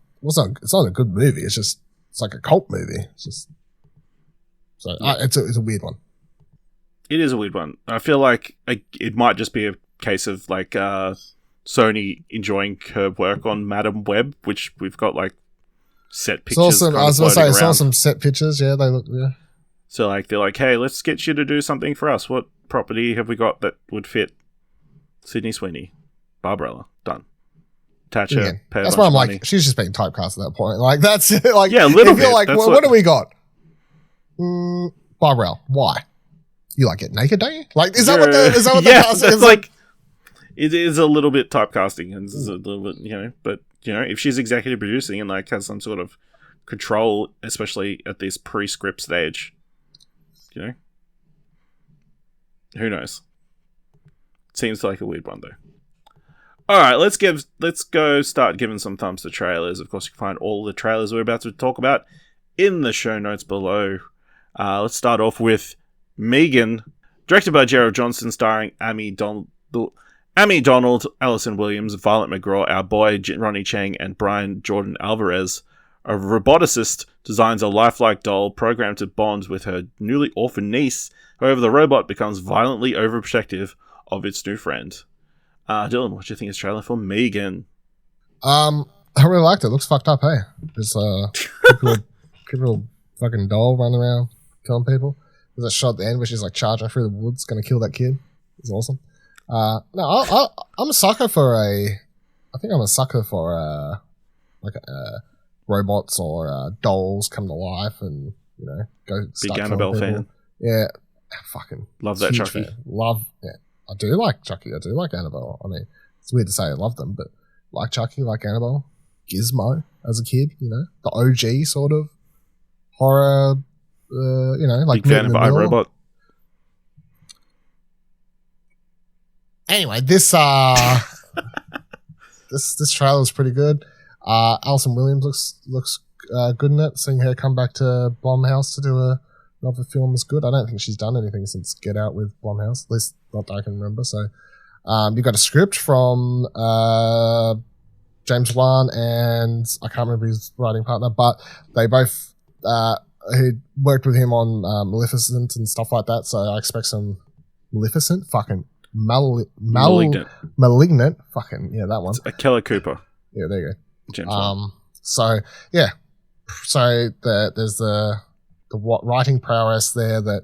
a good movie. It's like a cult movie. It's just, so it's a weird one. It is a weird one. I feel like it might just be a case of like Sony enjoying her work on Madam Web, which we've got like set pictures. I was going to say, I saw some set pictures. Yeah, they look. Yeah. So like they're like, hey, let's get you to do something for us. What property have we got that would fit Sydney Sweeney? Barbarella, done. Attach her. That's why I'm like, she's just being typecast at that point. Like, that's like, yeah, a little bit. Like, what do we got? Barbarella, why? You like it naked, don't you? Like, is that what the cast is? Like, it is a little bit typecasting, and it's a little bit, but if she's executive producing and like has some sort of control, especially at this pre-script stage, who knows? Seems like a weird one though. All right, let's go start giving some thumbs to trailers. Of course, you can find all the trailers we're about to talk about in the show notes below. Let's start off with Megan, directed by Gerald Johnson, starring Amy Donald, Alison Williams, Violet McGraw, our boy Ronnie Chang, and Brian Jordan Alvarez. A roboticist designs a lifelike doll programmed to bond with her newly orphaned niece. However, the robot becomes violently overprotective of its new friend. Dylan, what do you think of this trailer for Megan? I really liked it. It looks fucked up, hey? There's a little fucking doll running around killing people. There's a shot at the end where she's like charging through the woods, gonna kill that kid. It's awesome. No, I'm a sucker for robots or dolls come to life and go. Big Annabelle fan. Yeah, fucking love that Chucky. Yeah, I do like Chucky. I do like Annabelle. I mean, it's weird to say I love them, but like Chucky, like Annabelle, Gizmo as a kid. The OG sort of horror. Like big fan of iRobot. Anyway, this this trailer is pretty good. Alison Williams looks good in it. Seeing her come back to Blumhouse to do another film is good. I don't think she's done anything since Get Out with Blumhouse, at least not that I can remember. So you got a script from James Wan and I can't remember his writing partner, but they both who worked with him on Maleficent and stuff like that. So I expect some Maleficent, fucking Malignant, fucking yeah, that one. It's a Keller Cooper. Yeah, there you go. So yeah, there's the writing prowess there that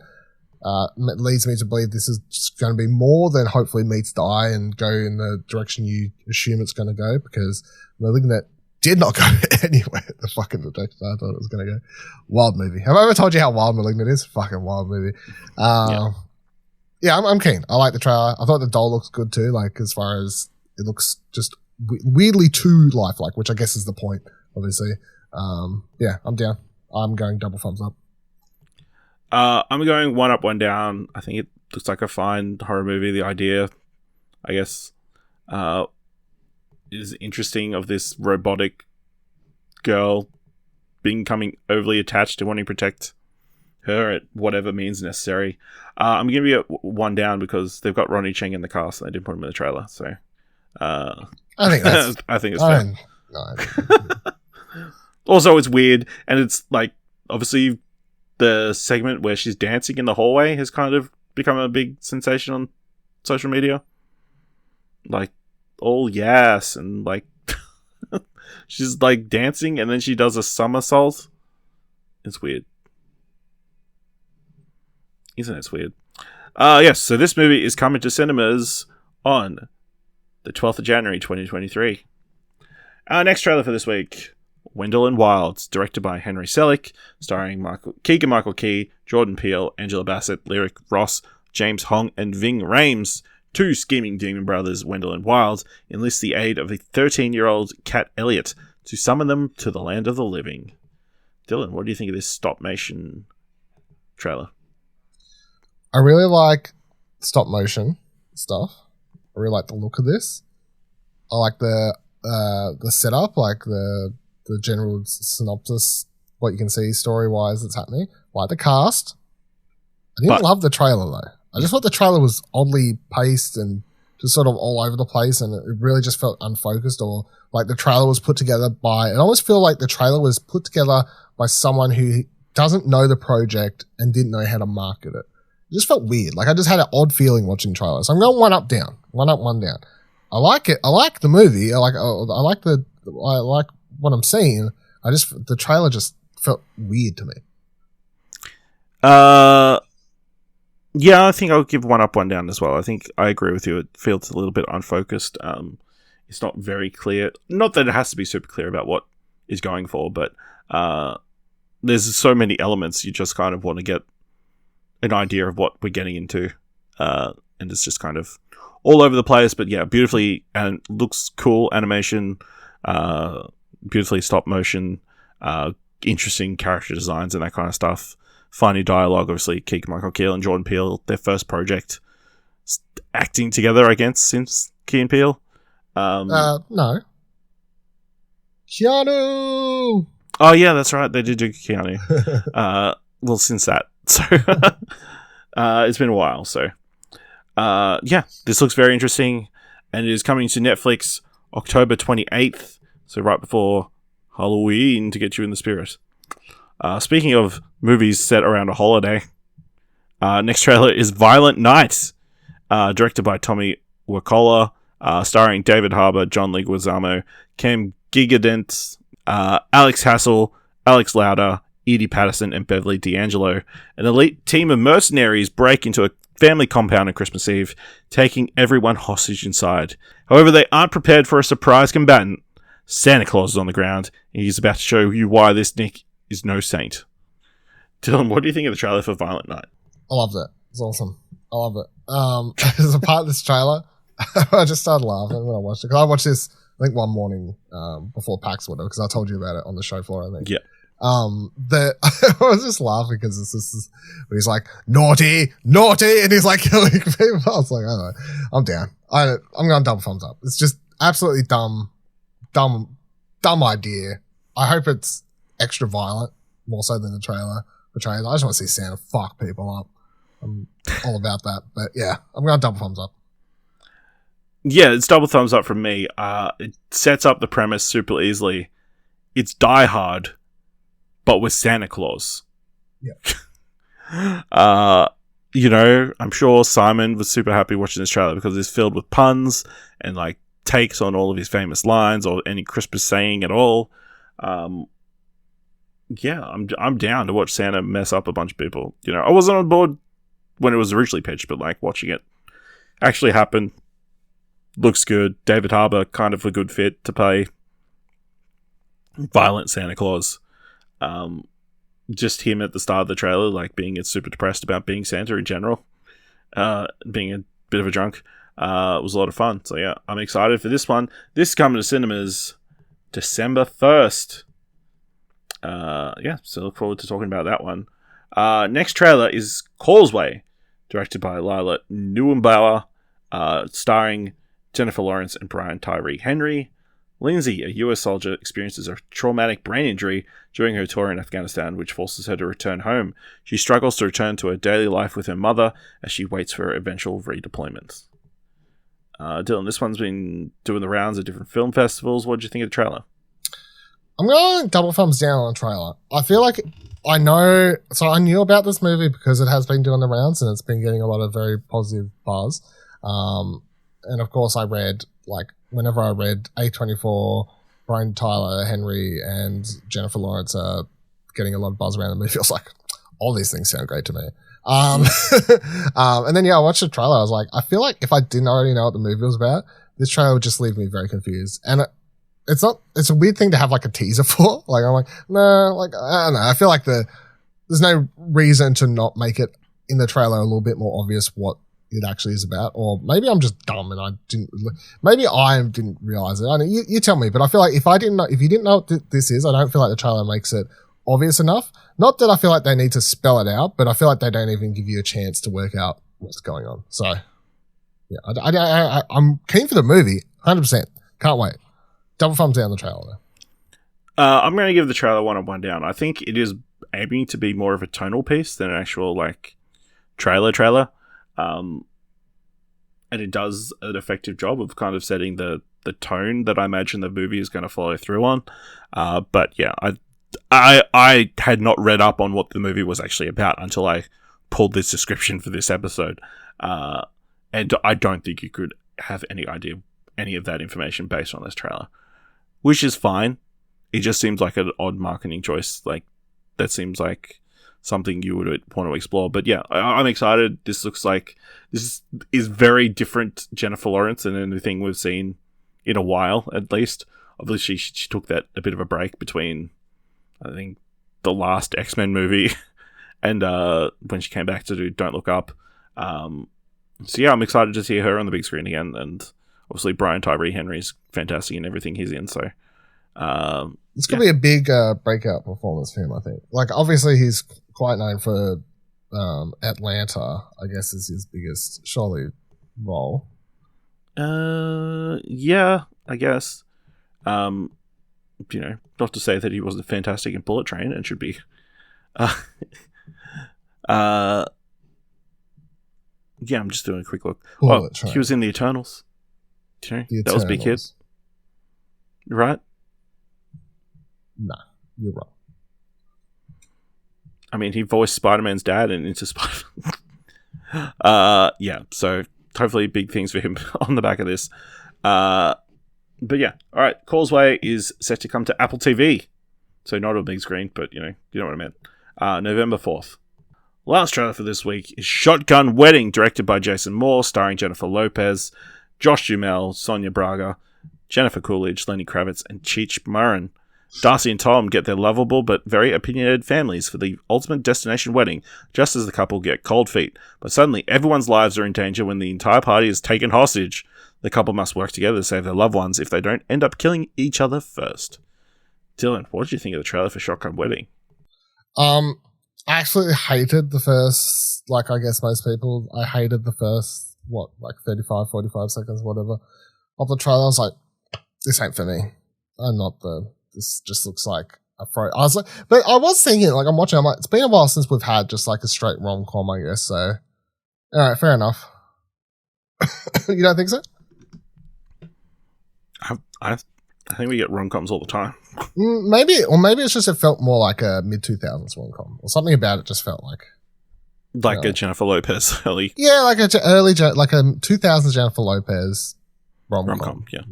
leads me to believe this is just going to be more than hopefully meets the eye and go in the direction you assume it's going to go, because Malignant did not go anywhere the fucking direction I thought it was going to go. Wild movie. Have I ever told you how wild Malignant is? Fucking wild movie. Yeah, I'm keen. I like the trailer. I thought the doll looks good too, like as far as it looks just weirdly too lifelike, which I guess is the point, obviously. Yeah, I'm down. I'm going double thumbs up. I'm going one up, one down. I think it looks like a fine horror movie. The idea, I guess, is interesting, of this robotic girl becoming overly attached and wanting to protect her at whatever means necessary. I'm giving it one down because they've got Ronnie Cheng in the cast and they didn't put him in the trailer. So I think that's I think it's fair. No. Also, it's weird, and it's like, obviously the segment where she's dancing in the hallway has kind of become a big sensation on social media. Like, oh yes, and like she's like dancing and then she does a somersault. It's weird. Isn't it weird? Yes, so this movie is coming to cinemas on the 12th of January 2023. Our next trailer for this week, Wendell and Wilds, directed by Henry Selick, starring Keegan-Michael Key, Jordan Peele, Angela Bassett, Lyric Ross, James Hong, and Ving Rhames. Two scheming demon brothers, Wendell and Wilds, enlist the aid of a 13-year-old Cat Elliot to summon them to the land of the living. Dylan, what do you think of this stop-motion trailer? I really like stop motion stuff. I really like the look of this. I like the setup, like the general synopsis, what you can see story-wise that's happening. I like the cast. I didn't love the trailer, though. I just thought the trailer was oddly paced and just sort of all over the place, and it really just felt unfocused, or like the trailer was put together by... I almost feel like the trailer was put together by someone who doesn't know the project and didn't know how to market it. It just felt weird. Like, I just had an odd feeling watching trailers. So I'm going one up, down. One up, one down. I like it. I like the movie. I like what I'm seeing. The trailer just felt weird to me. Yeah, I think I'll give one up, one down as well. I think I agree with you. It feels a little bit unfocused. It's not very clear. Not that it has to be super clear about what is going for, but there's so many elements. You just kind of want to get an idea of what we're getting into. And it's just kind of all over the place, but yeah, beautifully, and looks cool animation, beautifully stop motion, interesting character designs and that kind of stuff. Funny dialogue, obviously. Keegan-Michael Key and Jordan Peele, their first project acting together, I guess, since Key and Peele. No. Keanu! Oh yeah, that's right. They did do Keanu. Well, since that. So it's been a while. So yeah, this looks very interesting, and it is coming to Netflix October 28th. So right before Halloween, to get you in the spirit. Speaking of movies set around a holiday, next trailer is Violent Night, directed by Tommy Wirkola, starring David Harbour, John Leguizamo, Cam Gigadent, Alex Hassel, Alex Lauder, Edie Patterson, and Beverly D'Angelo. An elite team of mercenaries break into a family compound on Christmas Eve, taking everyone hostage inside. However, they aren't prepared for a surprise combatant. Santa Claus is on the ground, and he's about to show you why this Nick is no saint. Dylan, what do you think of the trailer for Violent Night? I loved it. It's awesome. I love it. There's a part of this trailer, I just started laughing when I watched it. Because I watched this, I think, one morning before PAX or whatever, because I told you about it on the show floor, I think. Yeah. I was just laughing because it's this when he's like, naughty, and he's like killing people. I was like, I don't know. I'm down. I'm going double thumbs up. It's just absolutely dumb idea. I hope it's extra violent, more so than the trailer portrays. I just want to see Santa fuck people up. I'm all about that. But yeah, I'm going double thumbs up. Yeah, it's double thumbs up from me. It sets up the premise super easily. It's Die Hard, but with Santa Claus. Yeah. I'm sure Simon was super happy watching this trailer because it's filled with puns and like takes on all of his famous lines or any Christmas saying at all. Yeah, I'm down to watch Santa mess up a bunch of people. You know, I wasn't on board when it was originally pitched, but like watching it actually happen looks good. David Harbour, kind of a good fit to play violent Santa Claus. Just him at the start of the trailer, like being super depressed about being Santa in general, being a bit of a drunk, was a lot of fun. So yeah, I'm excited for this one. This is coming to cinemas December 1st. So look forward to talking about that one. Next trailer is Causeway, directed by Lila Neuenbauer, starring Jennifer Lawrence and Brian Tyree Henry. Lindsay, a US soldier, experiences a traumatic brain injury during her tour in Afghanistan, which forces her to return home. She struggles to return to her daily life with her mother as she waits for her eventual redeployment. Dylan, this one's been doing the rounds at different film festivals. What did you think of the trailer? I'm going double thumbs down on the trailer. I feel like I knew about this movie because it has been doing the rounds and it's been getting a lot of very positive buzz. And of course I read, whenever I read A24, Brian Tyler Henry and Jennifer Lawrence are getting a lot of buzz around the movie, I was like, all these things sound great to me. And then, I watched the trailer. I was like, I feel like if I didn't already know what the movie was about, this trailer would just leave me very confused. And it's a weird thing to have a teaser for. I'm like, no, I don't know. I feel like there's no reason to not make it in the trailer a little bit more obvious what it actually is about. Or maybe I'm just dumb and I didn't realize it. I mean, you tell me, but I feel like if you didn't know what this is, I don't feel like the trailer makes it obvious enough. Not that I feel like they need to spell it out, but I feel like they don't even give you a chance to work out what's going on. So, yeah, I'm keen for the movie, 100%. Can't wait. Double thumbs down the trailer, though. I'm going to give the trailer 1 down. I think it is aiming to be more of a tonal piece than an actual, trailer. And it does an effective job of kind of setting the tone that I imagine the movie is going to follow through on. But yeah, I had not read up on what the movie was actually about until I pulled this description for this episode. And I don't think you could have any idea any of that information based on this trailer, which is fine. It just seems like an odd marketing choice. That seems like something you would want to explore. But yeah, I'm excited. This looks like this is very different Jennifer Lawrence than anything we've seen in a while, at least. Obviously, she took that a bit of a break between, I think, the last X-Men movie and when she came back to do Don't Look Up. So yeah, I'm excited to see her on the big screen again. And obviously, Brian Tyree Henry's fantastic in everything he's in. So this could be a big breakout performance for him, I think. Obviously, he's quite known for Atlanta, I guess, is his biggest, surely, role. Yeah, I guess. Not to say that he wasn't fantastic in Bullet Train and should be. Yeah, I'm just doing a quick look. Bullet Train. He was in The Eternals. That was Big Hit. Right? No, you're wrong. I mean, he voiced Spider-Man's dad in Into Spider-Man. Yeah, so hopefully big things for him on the back of this. But yeah, all right. Causeway is set to come to Apple TV. So not a big screen, but you know what I meant. November 4th. Last trailer for this week is Shotgun Wedding, directed by Jason Moore, starring Jennifer Lopez, Josh Duhamel, Sonia Braga, Jennifer Coolidge, Lenny Kravitz, and Cheech Marin. Darcy and Tom get their lovable but very opinionated families for the ultimate destination wedding, just as the couple get cold feet. But suddenly, everyone's lives are in danger when the entire party is taken hostage. The couple must work together to save their loved ones if they don't end up killing each other first. Dylan, what did you think of the trailer for Shotgun Wedding? I actually hated the first, I guess most people, I hated the first, 35, 45 seconds, whatever, of the trailer. I was like, this ain't for me. This just looks like a throw. But I was thinking, I'm watching, it's been a while since we've had just a straight rom-com, I guess, so, alright, fair enough. You don't think so? I think we get rom-coms all the time. Maybe it's just it felt more like a mid-2000s rom-com, or something about it just felt like a Jennifer Lopez early. Yeah, like a 2000s Jennifer Lopez rom-com. Yeah.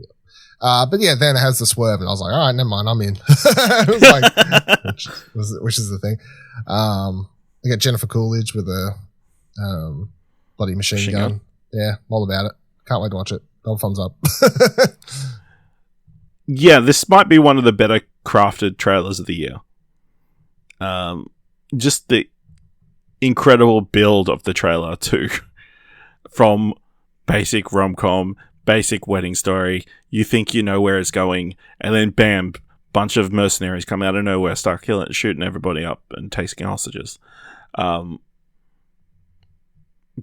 But yeah, then it has the swerve, and I was like, all right, never mind, I'm in. It was like, which is the thing. I got Jennifer Coolidge with a bloody machine gun. Yeah, all about it. Can't wait to watch it. Double thumbs up. Yeah, this might be one of the better crafted trailers of the year. Just the incredible build of the trailer too. From basic rom-com, basic wedding story, you think you know where it's going, and then bam, bunch of mercenaries come out of nowhere, start shooting everybody up and taking hostages.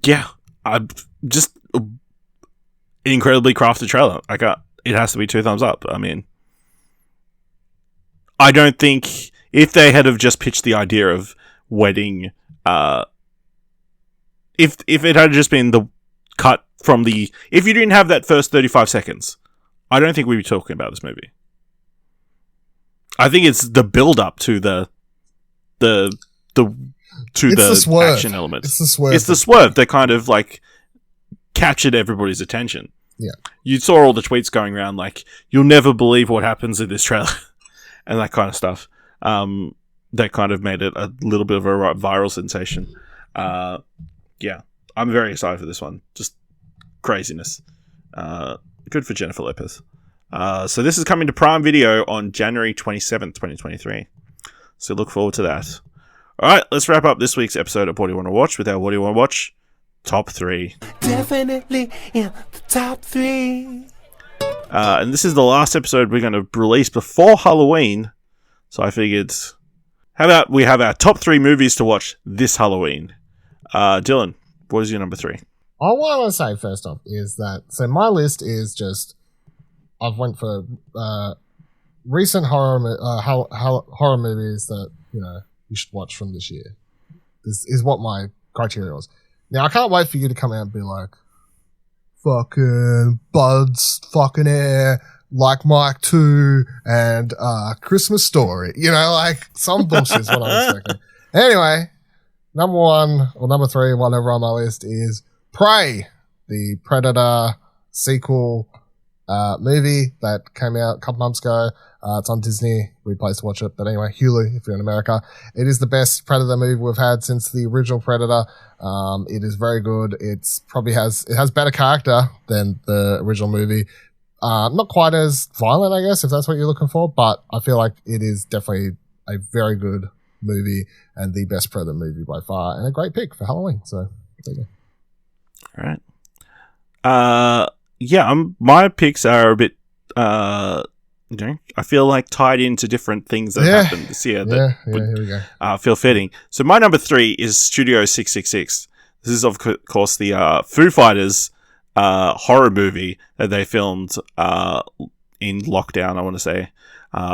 Yeah, I just incredibly crafted trailer. It has to be 2 thumbs up. I mean, I don't think if they had have just pitched the idea of wedding, if it had just been the cut from if you didn't have that first 35 seconds, I don't think we'd be talking about this movie. I think it's the build up to the action element. It's the swerve. It's the swerve that kind of like captured everybody's attention. Yeah. You saw all the tweets going around like, you'll never believe what happens in this trailer and that kind of stuff. That kind of made it a little bit of a viral sensation. Yeah, I'm very excited for this one. Just craziness. Good for Jennifer Lopez. So this is coming to Prime Video on January 27th, 2023. So look forward to that. All right, let's wrap up this week's episode of What Do You Want to Watch with our What Do You Want to Watch Top 3. Definitely in the top 3. And this is the last episode we're going to release before Halloween. So I figured, how about we have our top 3 movies to watch this Halloween? Dylan, what is your number 3? All I want to say first off is that, so my list is just, I've went for recent horror movies that, you should watch from this year. This is what my criteria was. Now, I can't wait for you to come out and be like, fucking Bud's fucking hair, like Mike 2, and Christmas Story. Like some bullshit is what I'm expecting. Anyway, number 1 or number 3, whatever on my list is Prey, the Predator sequel movie that came out a couple months ago. It's on Disney. Weird place to watch it. But anyway, Hulu, if you're in America. It is the best Predator movie we've had since the original Predator. It is very good. It has better character than the original movie. Not quite as violent, I guess, if that's what you're looking for. But I feel like it is definitely a very good movie and the best Predator movie by far. And a great pick for Halloween. So, there you go. All right. Yeah, my picks are a bit, I feel like tied into different things that happened this year that here we go. Feel fitting. So my number 3 is Studio 666. This is, of course, the Foo Fighters horror movie that they filmed in lockdown, I want to say,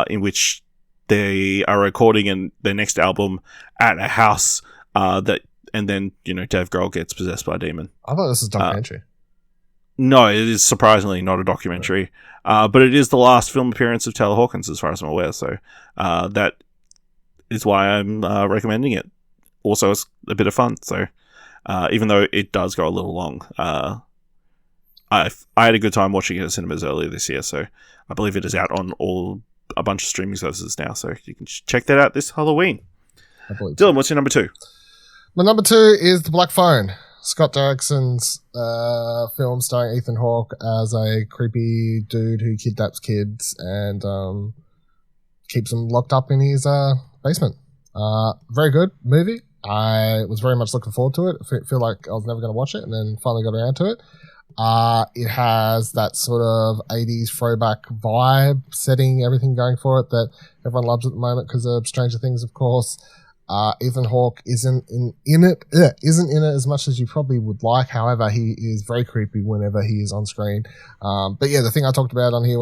in which they are recording their next album at a house and then, Dave Grohl gets possessed by a demon. I thought this was a documentary. No, it is surprisingly not a documentary, but it is the last film appearance of Taylor Hawkins, as far as I'm aware. So that is why I'm recommending it. Also, it's a bit of fun. So even though it does go a little long, I had a good time watching it at cinemas earlier this year. So I believe it is out on a bunch of streaming services now. So you can check that out this Halloween. Dylan, what's your number 2? My number 2 is The Black Phone. Scott Derrickson's film starring Ethan Hawke as a creepy dude who kidnaps kids and keeps them locked up in his basement. Very good movie. I was very much looking forward to it. I feel like I was never going to watch it and then finally got around to it. It has that sort of 80s throwback vibe setting, everything going for it that everyone loves at the moment because of Stranger Things, of course. Ethan Hawke isn't in it as much as you probably would like. However, he is very creepy whenever he is on screen. But yeah, the thing I talked about on here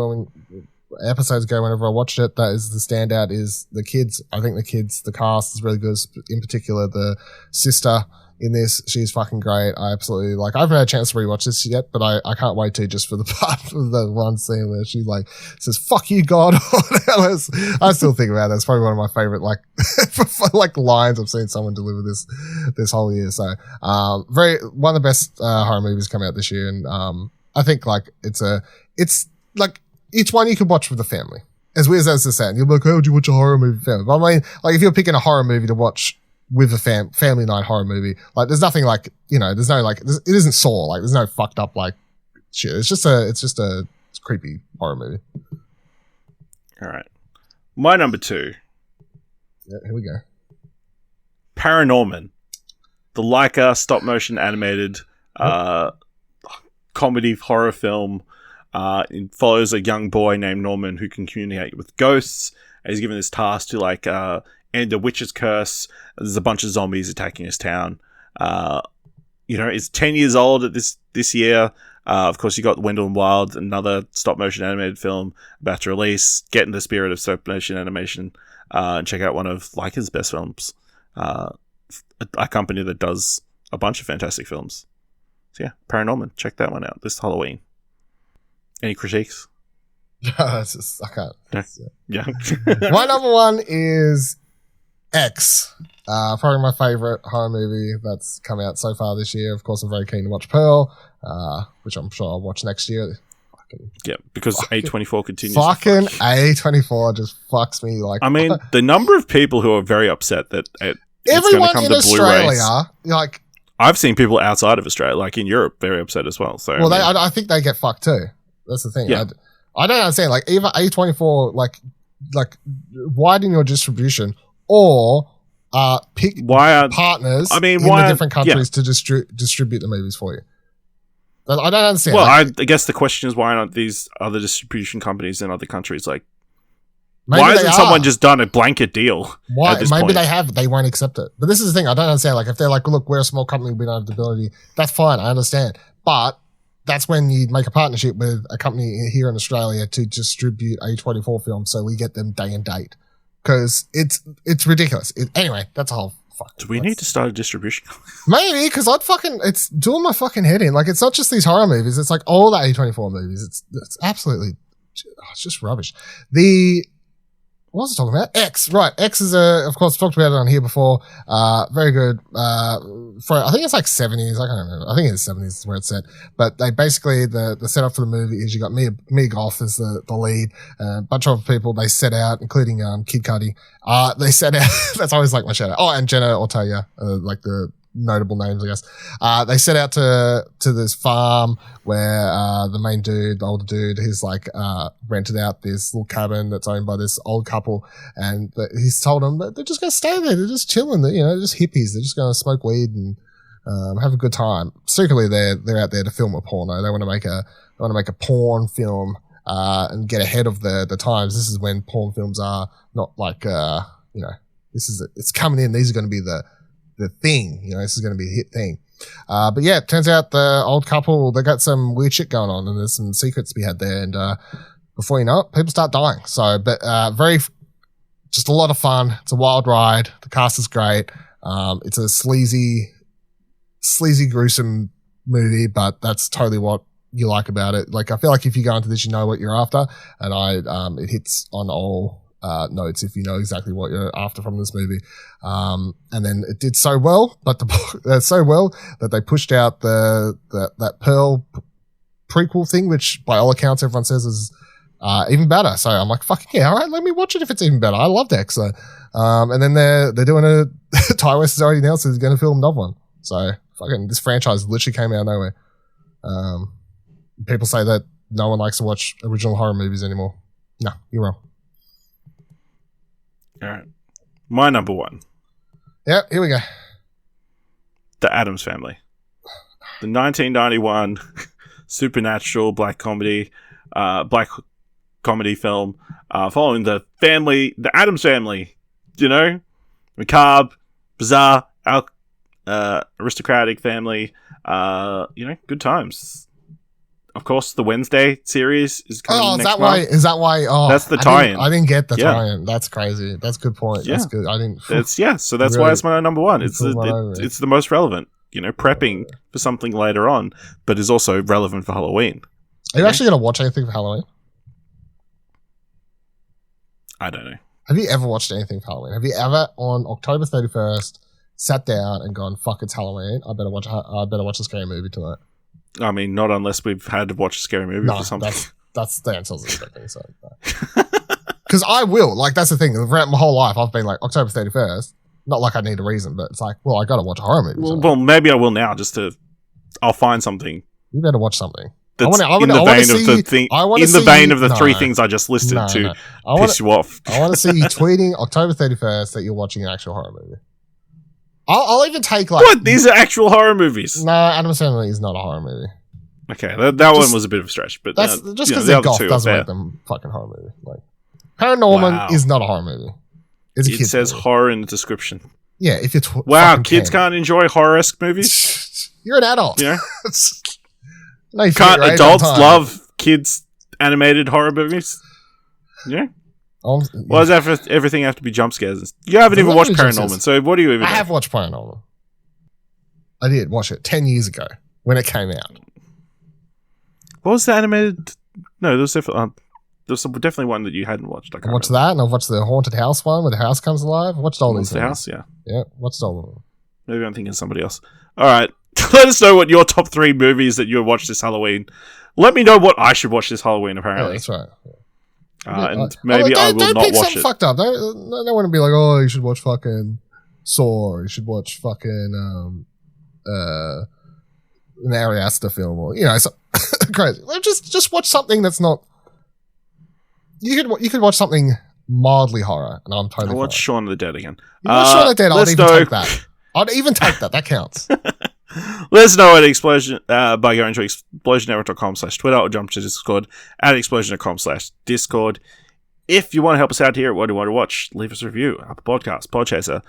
episodes ago, whenever I watched it, that is the standout is the kids. I think the cast is really good. In particular, the sister in this, she's fucking great. I absolutely I haven't had a chance to rewatch this yet, but I can't wait to, just for the part of the one scene where she says "fuck you, God." I still think about it. It's probably one of my favorite lines I've seen someone deliver this whole year. So one of the best horror movies come out this year, and I think each one you could watch with the family. As weird as this sounds, you'll be like, "Oh, would you watch a horror movie with family?" But I mean, like if you're picking a horror movie to watch with a family night horror movie, like there's nothing like, there's no like, it isn't Saw, like there's no fucked up like shit. It's just a creepy horror movie. All right, my number 2. Yeah, here we go. Paranorman, the Leica stop motion animated comedy horror film. It follows a young boy named Norman who can communicate with ghosts. And he's given this task to end a witch's curse. There's a bunch of zombies attacking his town. It's 10 years old at this year. Of course, you got Wendell and Wild, another stop motion animated film about to release. Get in the spirit of stop motion animation and check out one of Leica's best films. A company that does a bunch of fantastic films. So yeah, Paranorman. Check that one out this Halloween. Any critiques? I can't. Yeah. My number 1 is X. Probably my favorite horror movie that's come out so far this year. Of course, I'm very keen to watch Pearl, which I'm sure I'll watch next year. Yeah, because A24 continues. Fucking A24 just fucks me like. I mean, the number of people who are very upset that it's going to come in to Australia, Blu-rays. I've seen people outside of Australia, like in Europe, very upset as well. So, I think they get fucked too. That's the thing. Yeah. I don't understand. Like, either A24, like widen your distribution, or pick partners in the different countries to distribute the movies for you. I don't understand. Well, I guess the question is, why aren't these other distribution companies in other countries like? Why hasn't someone just done a blanket deal? Why? Maybe they have. They won't accept it. But this is the thing. I don't understand. Like, if they're like, look, we're a small company, we don't have the ability. That's fine. I understand. But that's when you make a partnership with a company here in Australia to distribute A24 films, so we get them day and date. Because it's ridiculous. Anyway, that's a whole. Do we need to start a distribution? Maybe, because it's doing my fucking head in. Like, it's not just these horror movies. It's like all the A24 movies. It's absolutely, it's just rubbish. What was I talking about? X, right. X is of course, talked about it on here before. Very good. I think it's like 70s. I can't remember. I think it's 70s is where it's set. But they basically, the setup for the movie is you got Mia Goth as the lead, a bunch of people they set out, including, Kid Cudi. They set out, that's always like my shout out. Oh, and Jenna Ortega, like the notable names, I guess. They set out to this farm where, the main dude, the older dude, he's like, rented out this little cabin that's owned by this old couple. And he's told them that they're just going to stay there. They're just chilling. They're just hippies. They're just going to smoke weed and, have a good time. Secretly, they're out there to film a porno. They want to make a porn film, and get ahead of the times. This is when porn films are not like, it's coming in. These are going to be the thing, this is going to be a hit thing. But yeah, it turns out the old couple, they got some weird shit going on, and there's some secrets to be had there. And, before you know it, people start dying. So, but, just a lot of fun. It's a wild ride. The cast is great. It's a sleazy, gruesome movie, but that's totally what you like about it. Like, I feel like if you go into this, you know what you're after. And it hits on all, notes if you know exactly what you're after from this movie. And then it did so well, but so well that they pushed out that Pearl prequel thing, which by all accounts everyone says is even better. So I'm like, fuck yeah, all right, let me watch it if it's even better. I loved X. So, and then they're doing Ty West has already announced that he's going to film another one. So fucking this franchise literally came out of nowhere. People say that no one likes to watch original horror movies anymore. No, you're wrong. All right. My number 1. Yep, here we go. The Addams Family. The 1991 supernatural black comedy film, following the Addams Family, macabre, bizarre, aristocratic family, good times. Of course, the Wednesday series is coming next month. Is that why? Oh, that's the tie-in. I didn't get the tie-in. That's crazy. That's a good point. Yeah. That's good. I didn't. So that's why it's my number 1. It's the most relevant. Prepping for something later on, but is also relevant for Halloween. Are you actually going to watch anything for Halloween? I don't know. Have you ever watched anything for Halloween? Have you ever, on October 31st, sat down and gone, "Fuck, it's Halloween. I better watch a scary movie tonight." I mean, not unless we've had to watch a scary movie or something. That's the answer I was expecting. So, because I will, like, that's the thing. Throughout my whole life, I've been like October 31st. Not like I need a reason, but it's like, well, I got to watch a horror movie. Well, maybe I will now. I'll find something. You better watch something. That's in the vein of the three things I just listed to piss you off. I want to see you tweeting October 31st that you're watching an actual horror movie. I'll even take like... What? These are actual horror movies? No, Adam Sandler is not a horror movie. Okay, that one was a bit of a stretch, but that's just because they're goth doesn't make them fucking horror movie. Like, Paranorman is not a horror movie. It's a it says movie. horror in the description. Yeah, if you're wow, kids can't enjoy horror-esque movies. You're an adult. Yeah. No, can't adults love kids animated horror movies? Yeah. Why does everything have to be jump scares? You haven't even watched Paranorman, so what do you even? I have watched Paranorman. I did watch it 10 years ago when it came out. What was the animated? No, there was definitely one that you hadn't watched. I watched that, and I've watched the haunted house one where the house comes alive. I watched all these. The house, yeah. Yeah, watched all of them. Maybe I'm thinking of somebody else. All right, let us know what your top 3 movies that you watched this Halloween. Let me know what I should watch this Halloween. Apparently, that's right. And maybe I will not watch it. Fucked up. Don't want to be like, oh, you should watch fucking Saw, or you should watch fucking an Ari Aster film, or so crazy. Just watch something that's not. You could watch something mildly horror, and I'm totally. I watch Shaun of the Dead again. Shaun of the Dead. I'd even take that. I'd even take that. That counts. Let us know at Explosion by going to explosionnetwork.com/Twitter or jump to Discord at explosion.com/Discord. If you want to help us out here at What Do You Want to Watch, leave us a review. Apple Podcasts, Podchaser.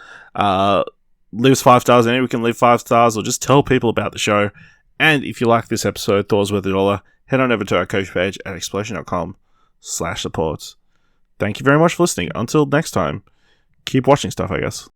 Leave us 5 stars. Anywhere we can leave 5 stars, or just tell people about the show. And if you like this episode, Thor's worth $1, head on over to our coach page at explosion.com/support. Thank you very much for listening. Until next time, keep watching stuff, I guess.